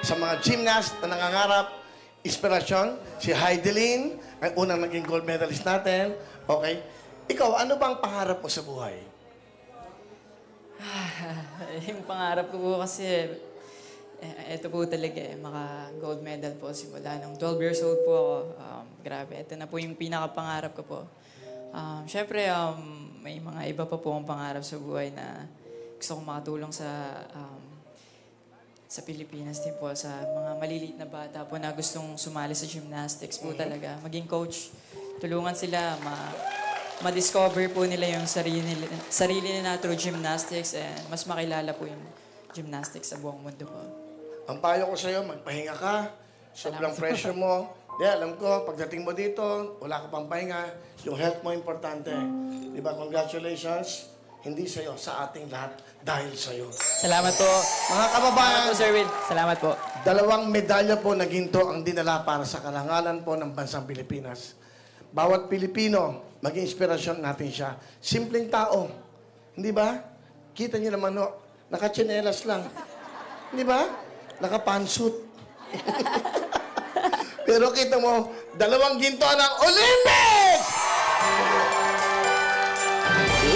Sa mga gymnast na nangangarap, inspirasyon, si Heidelin, ang unang naging gold medalist natin. Okay? Ikaw, ano bang pangarap mo sa buhay? Yung pangarap ko po kasi, ito po talaga maka-gold medal po simula nung 12 years old po ako. Grabe, ito na po yung pinaka-pangarap ko po. Siyempre, may mga iba pa po akong pangarap sa buhay na gusto kong makatulong sa Pilipinas din po, sa mga maliliit na bata po na gustong sumali sa gymnastics po talaga. Maging coach, tulungan sila, ma-discover po nila yung sarili nila through gymnastics and mas makilala po yung gymnastics sa buong mundo po. Ang payo ko sa'yo, magpahinga ka. Sobrang pressure mo. Di, alam ko, pagdating mo dito, wala ka pang pahinga. Yung health mo importante. Di ba, congratulations. Hindi sa'yo, sa ating lahat, dahil sa'yo. Salamat po. Mga kababayan. Salamat po, Sir Will. Salamat po. 2 medalya po na ginto ang dinala para sa karangalan po ng bansang Pilipinas. Bawat Pilipino, maging inspirasyon natin siya. Simpleng tao. Hindi ba? Kita niyo naman, nakatsinelas lang. Di ba? Naka-pantsuit. Pero kita mo, 2 ginto ng Olympics!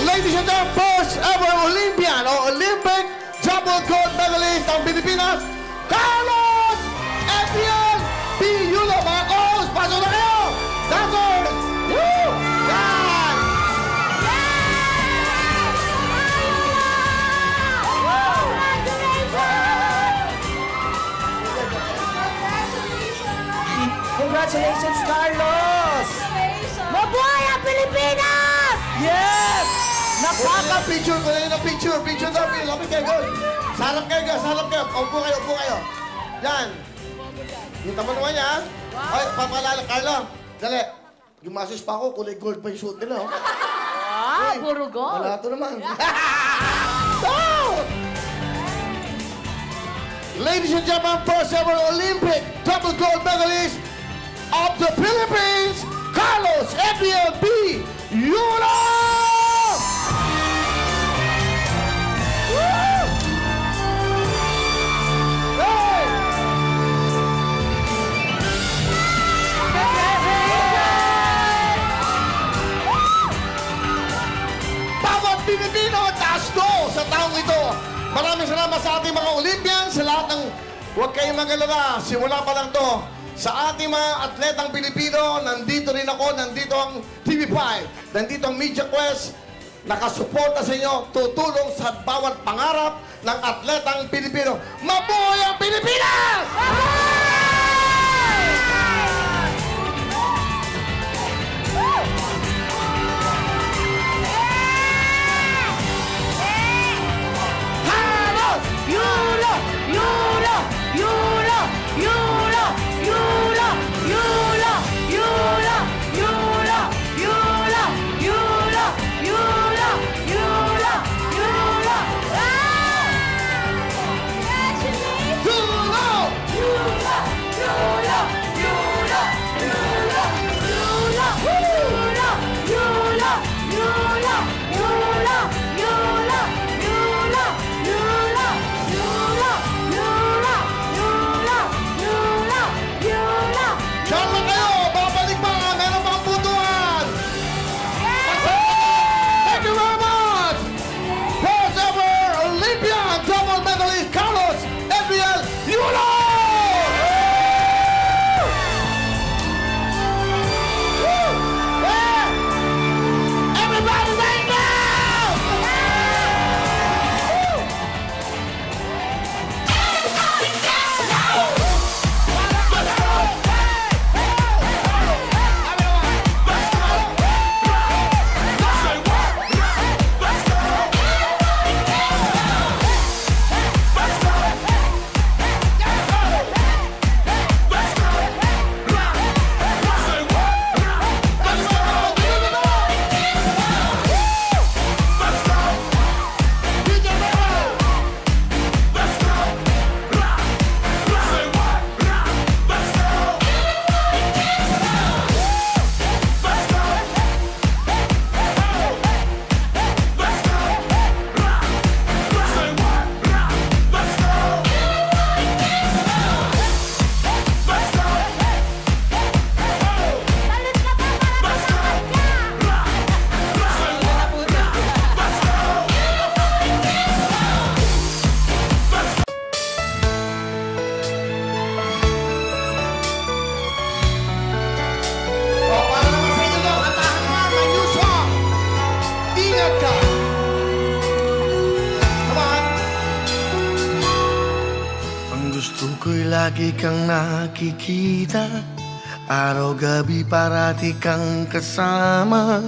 Ladies and gentlemen, first ever Olympian o Olympic double gold medalist ng Pilipinas, Carlos Epian P. Yulo. Mga coach, pasok na kayo! Dancers! Woo! Yan! Congratulations, Carlos! Mabuhay ang Pilipinas! Yes! Nakaka-picture ko na yun ang picture. Picture daw, lapit kayo, girl. Salap kayo, girl. Salap kayo. Upo kayo, upo kayo. Yan. Kita mo naman yan, ha? Ay, papalala. Carlo, dali. Gumasos pa ako, kulay gold pa yung suit nila, oh. Ah, puro gold. Wala ito naman. Oh! Ladies and gentlemen, first ever Olympic double gold medalist of the Philippines, Carlos Epian P. Yulo! Bawat Pilipino, taas to sa taong ito. Maraming salamat sa ating mga Olympians, sa lahat ng huwag kayong mag-alala. Simula pa lang to. Sa ating mga atletang Pilipino, nandito rin ako, nandito ang TV5, nandito ang Media Quest, nakasuporta sa inyo, tutulong sa bawat pangarap ng atletang Pilipino. Mabuhay ang Pilipinas! Yulo! Yulo! Yulo! Yulo! Yulo! Yulo! Yulo! Yulo! Yulo! Yulo! Yulo! Yulo! Yulo! Lagi kang nakikita, araw-gabi parati kang kasama.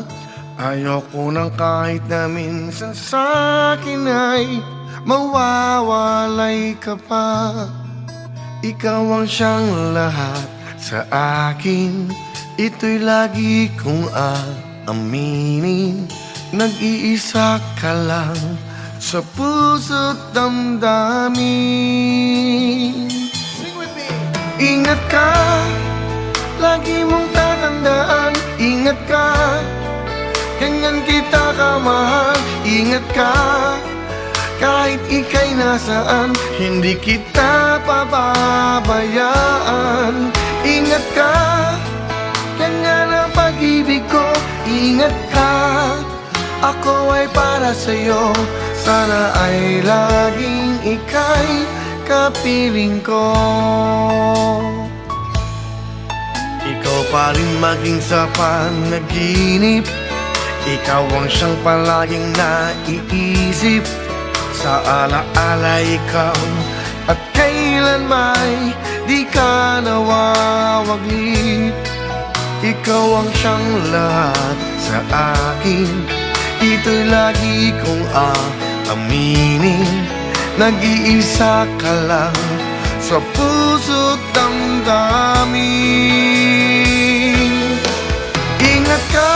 Ayoko nang kahit na minsan sa'kin ay mawawalay ka pa. Ikaw ang siyang lahat sa akin, ito'y lagi kong aaminin. Nag-iisa ka lang sa puso't damdamin. Ingat ka, lagi mong tatandaan. Ingat ka, ganyan kita kamahal. Ingat ka, Kahit ika'y nasaan, hindi kita pababayaan. Ingat ka, ganyan ang pag-ibig ko. Ingat ka, ako ay para sa'yo. Sana ay laging ika'y kapiling ko. Ikaw pa rin maging sa panaginip. Ikaw ang siyang palaging naiisip. Sa alaala ikaw at kailan may di ka nawawaglit. Ikaw ang siyang lahat sa akin. Ito'y lagi kong aaminin. Nag-iisa ka lang sa puso't damdamin. Ingat ka,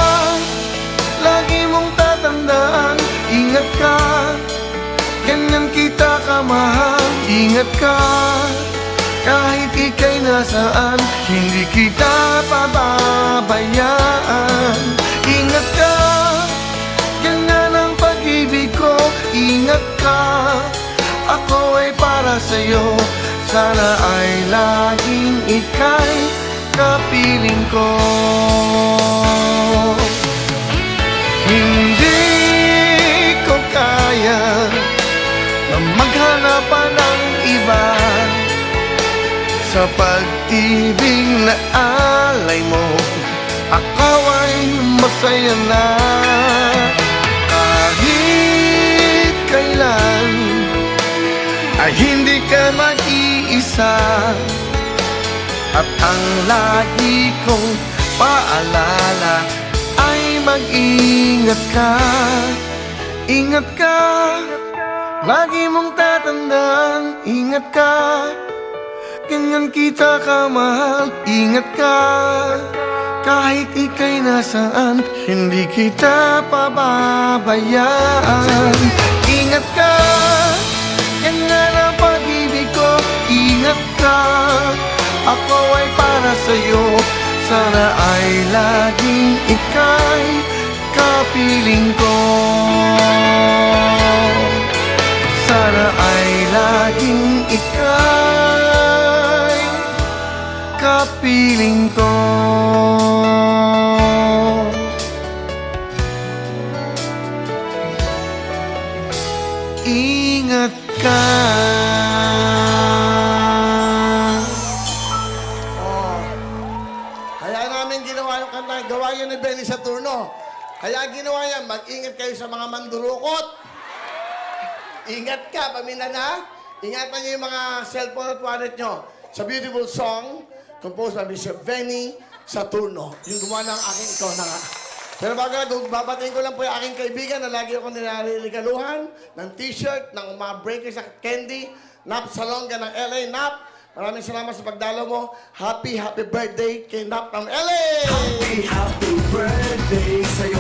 lagi mong tatandaan. Ingat ka, ganyan kita kamahal. Ingat ka, kahit ika'y nasaan, hindi kita pababayaan. Ingat ka, ganyan ang pag-ibig ko. Ingat ka, ako ay para sa'yo. Sana ay laging ika'y kapiling ko. Hindi ko kaya na maghanap pa ng iba sa pag-ibig na alay mo. Ako ay masaya na kahit kailan ay hindi ka mag-iisa. At ang lagi kong paalala ay mag-ingat ka. Ingat ka, lagi mong tatandaan. Ingat ka, ganyan kita kamahal. Ingat ka, kahit ika'y nasaan, hindi kita pababayaan. Ingat ka, ganyan ang pag-ibig ko. Ingat ka, ako ay para sa'yo. Sana ay laging ika'y kapiling ko. Sana ay laging ika'y kapiling ko. Ingat ka. Kaya namin ginawa yung kanta, gawa yun ni Benny sa turno. Kaya ginawa yan, mag-ingat kayo sa mga mandurukot. Ingat ka, paminana na. Ingatan niyo yung mga cellphone at wallet nyo. Sa beautiful song, composed by Mr. Benny Saturno. Yung gumawa ng aking ikaw na nga. Pero bago na, babatiin ko lang po yung aking kaibigan na lagi akong nilaligaluhan ng t-shirt, ng mga breakers at candy, Nap Salonga ng LA. Nap, maraming salamat sa pagdalo mo. Happy, happy birthday kay Nap ng LA! Happy, happy birthday sa'yo.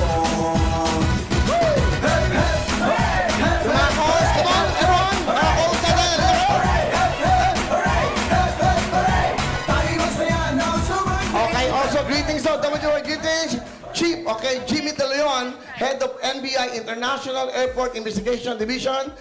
Hey, hey, hey, hey, hey. Mga calls, come on, everyone! Mga calls na din! Okay, also greetings to WR greetings. Chief, okay, Jimmy De Leon, Head of NBI International Airport Investigation Division,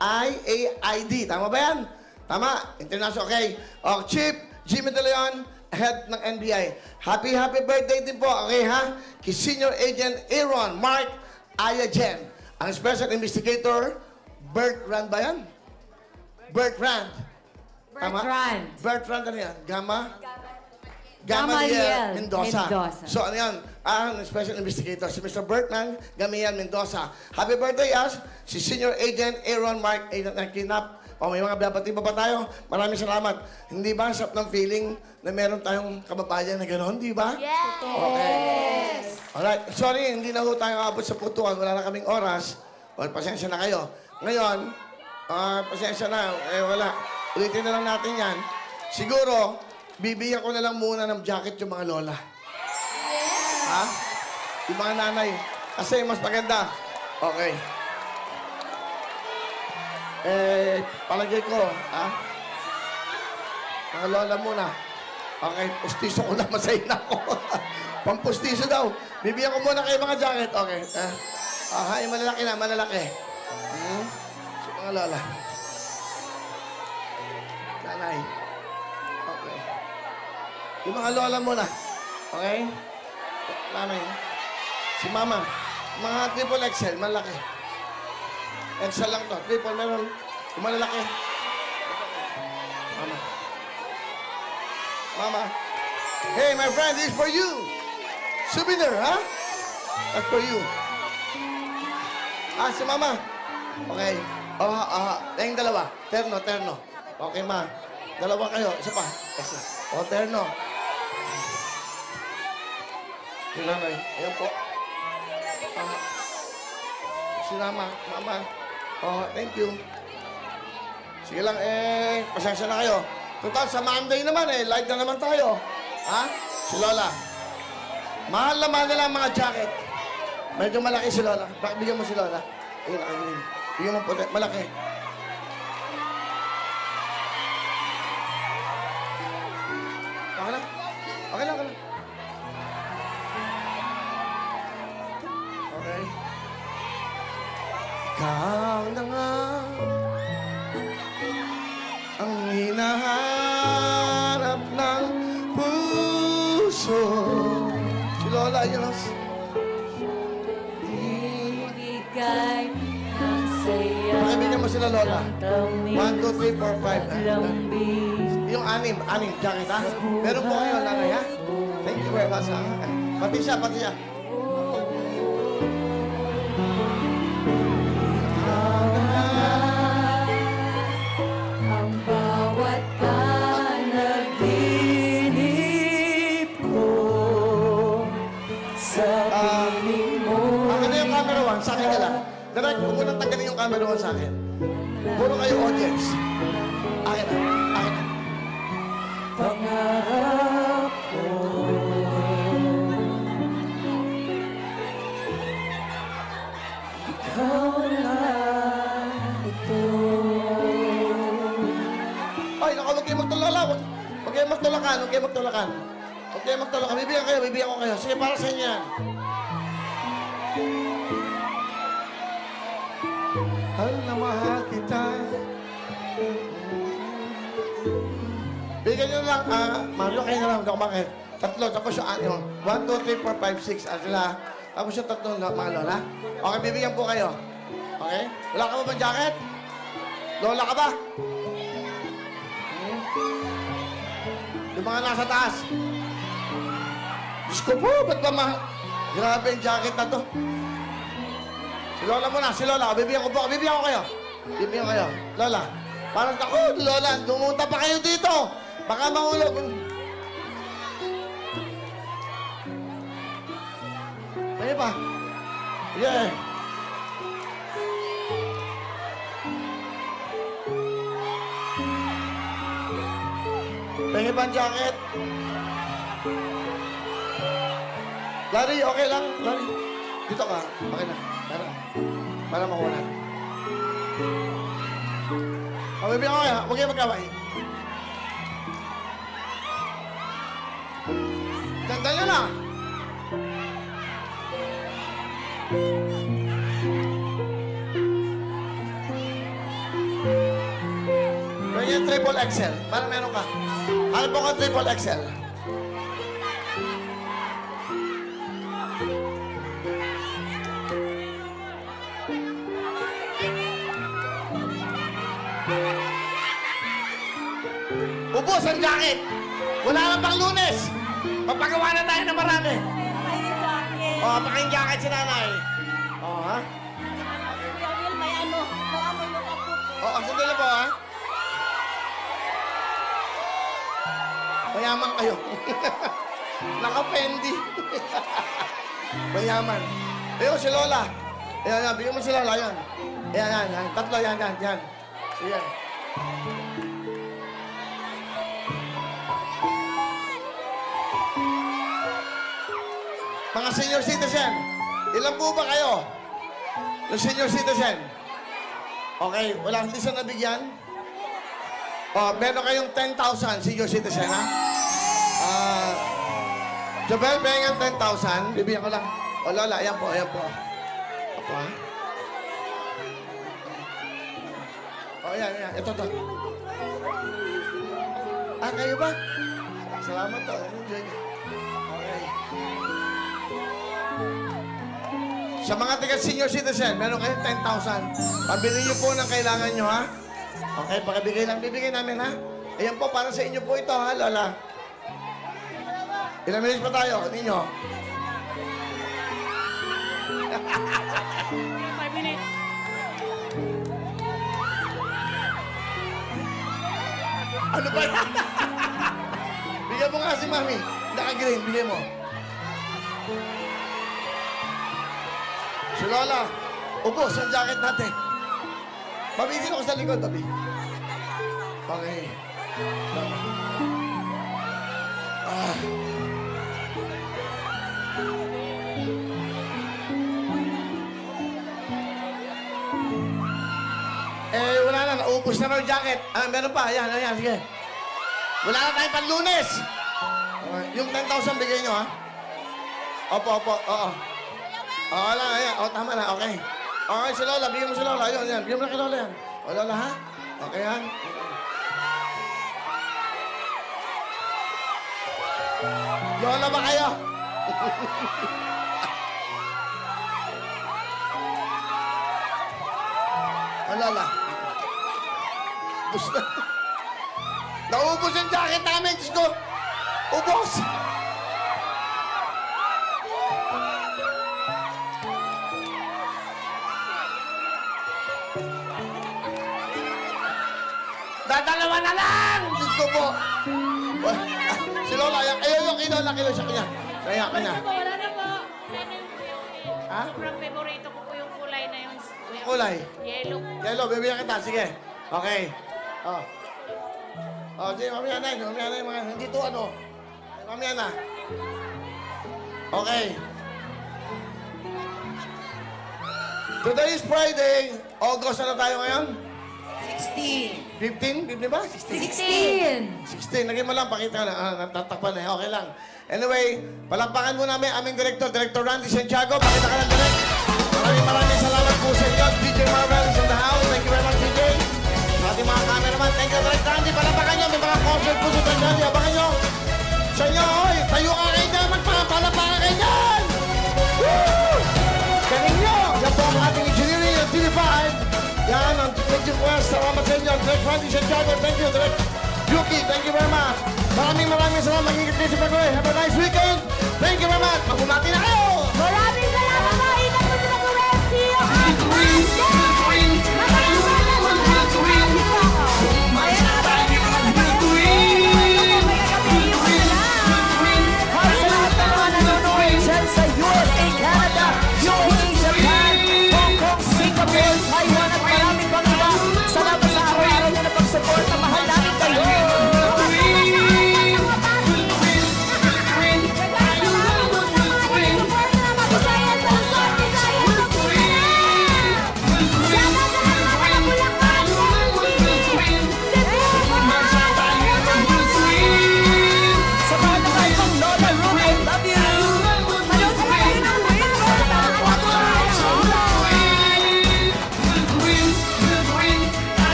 IAID. Tama ba yan? Tama? International, okay. Chief Jimmy De Leon, Head ng NBI. Happy, happy birthday din po, okay ha? Kay Senior Agent Aaron Mark Ayajen. Ang Special Investigator, Bertrand ba yan? Bertrand. Tama? Bertrand ano yan? Gamaliel Mendoza. So ano yan? Ang Special Investigator, si Mr. Bertrand Gamaliel Mendoza. Happy birthday, si Senior Agent Aaron Mark Agent ng Kinap. May mga babati pa tayo. Maraming salamat. Hindi ba sarap ng feeling na meron tayong kababayan na gano'n, di ba? Yes! Okay. Alright. Sorry, hindi na ho tayo abot sa putukan. Wala na kaming oras. Pasensya na kayo. Ngayon, pasensya na. Wala. Ulitin na lang natin yan. Siguro, bibigyan ko na lang muna ng jacket yung mga lola. Yes! Ha? Yung mga nanay. Kasi mas maganda. Okay. Palagay ko, ha? Mga lola muna. Okay, pustiso ko lang, masayin ako. Pampustiso daw. Bibigyan ko muna kayo mga jacket. Okay. Yung malalaki na, malalaki. Sa mga lola. Nanay. Okay. Yung mga lola muna. Okay? Nanay. Si mama. Mga triple XL, malaki. XL lang to. Triple, meron. Yung malalaki. Mama. Mama. Hey, my friend, this is for you. Souvenir, ha? That's for you. Si mama. Okay. Tayong dalawa. Terno, terno. Okay, ma. Dalawa kayo. Isa pa. Isa. Terno. Sinanay. Ayan po. Sinama. Mama. Thank you. Sige lang, pasensya na kayo. Total, sa Monday naman, live na naman tayo. Ha? Si Lola. Mahal naman nila ang mga jacket. Medyo malaki si Lola. Bakit bigyan mo si Lola? Ayun, ayun. Bigyan mo puti. Malaki. Okay lang? Okay lang, okay lang. Okay. Ikaw na nga ang hinahanap ng puso. Si Lola, yun ang... Ibigay ng saya. Pakibigyan mo sila, Lola. 1, 2, 3, 4, 5. Yung anim, jacket, ha? Meron po kayo, nanay, ha? Thank you very much, ha? Pati siya, pati siya. Ang bawat panaginip ko sa piling mo. Akin na yung camera one, sa akin ka lang. Direct, huwag mo nang tanggalin yung camera one sa akin. Puro kayo audience. Akin na, akin na. Pangarap ko. Ikaw na ito. Ay, naku, huwag kayo magtulala. Huwag kayo magtulakan, huwag kayo magtulakan. Huwag kayo magtulakan. Bibigyan ko kayo. Sige, para sa inyo yan. Mahal na mahal kita. Bigyan nyo lang, Mario, kayo na lang, hindi ako bakit. Tatlo, tapos yung 1, 2, 3, 4, 5, 6, sila. Tapos yung tatlo, mga lola. Okay, bibigyan po kayo. Okay? Wala ka ba bang jacket? Lola ka ba? Yung mga nasa taas. Diyos ko po, ba't ba grabe yung jacket na to? Si Lola muna, si Lola. Bibigyan ko po, bibigyan ko kayo. Bibigyan ko kayo. Lola, parang ako, Lola, dumunta pa kayo dito. Baka mahulog. Pwede pa? Yeah. Pwede pa ang jacket? Larry, okay lang? Larry, dito ka. Okay na. Para makuha natin. Bibigyan ko kaya. Huwag kayo magkaway. Ganda nyo na. Pwede triple XL. Para meron ka. Hanap po ka triple XL. Ubus ang jacket. Wala na pang Lunes. Papagawa na tayo ng marami. Paking jacket si nanay. Ha? Kuya Will, may ano, maamoy yung apo ko. Sandali po, ha? Mayaman kayo. Naka-pendi. Mayaman. Ayun, si Lola. Ayan, bigyan mo si Lola, yan. Ayan. Tatlo, yan. Sige. Mga senior citizen, ilan po ba kayo? Yung senior citizen? Okay, hindi siya nabigyan? Meron kayong 10,000 senior citizen, ha? Jobel, pengen 10,000. Bibigyan ko lang. Lola, ayan po. Apo, ha? Oh, yan. Ito. Ah, kayo ba? Salamat to. Okay. Sa mga taga-senior citizen, meron kayo 10,000. Pabili niyo po ng kailangan nyo, ha? Okay, pakibigay lang. Bibigay namin, ha? Ayan po, para sa inyo po ito, ha, Lola? Ilang minutes pa tayo? Ninyo? 5 minutes. Ano ba yan? Bigyan mo nga si Mami. Nakagreen, bigyan mo. Si Lola, ubos ang jacket natin. Mabitin ako sa likod, tabi. Okay. Wala na. Naubos na raw yung jacket. Meron pa. Ayan, sige. Wala na tayong panlunes. Yung 10,000 bigay nyo, ha? Opo. Oo. Oo lang, ayan. O, tama na. Okay. Okay, si Lola. Bigyan mo si Lola. Ayun. Bigyan mo na kay Lola yan. O, Lola, ha? Okay, ha? Lola ba kayo? O, Lola. Ubus na. Naubos yung jacket namin, Diyos ko. Ubos. Dadalawa na lang! Diyos ko po. Si Lola, ayaw yung kinola sa kanya. Kaya ka na. Wala na po. Ha? Sobrang favorito ko po yung kulay na yun. Kulay? Yellow. Yellow, bibigyan kita. Sige. Okay. Sige, mamaya na yung mga, hindi to ano. Mamaya na. Okay. Today is Friday. August na tayo ngayon? 16. 15? 15 ba? 16. Lagyan mo lang, pakita lang. Natatakpan na. Okay lang. Anyway, palakpakan mo namin aming Director Randy Santiago. Pakita ka lang direct. Maraming salamat po sa inyo. DJ Marvel is in the house. Thank you very much, DJ. Sa ating mga cameraman, thank you, Direct Randy. Palakpakan nyo. May mga concert po sa Direct Randy. Abangan nyo. Sa inyo, oy, tayo ka kayo dyan. Magpapalakpakan kayo dyan. Woo! Galing nyo. Yan po ang ating engineering ng TV5. Yan, ang Major Quest. Salamat sa inyo. Direct Randy Santiago. Thank you, Direct Yuki. Thank you very much. Maraming salamat. Mag-ingat kayo sa pag-uwi. Have a nice weekend. Thank you very much. Magbumati na kayo.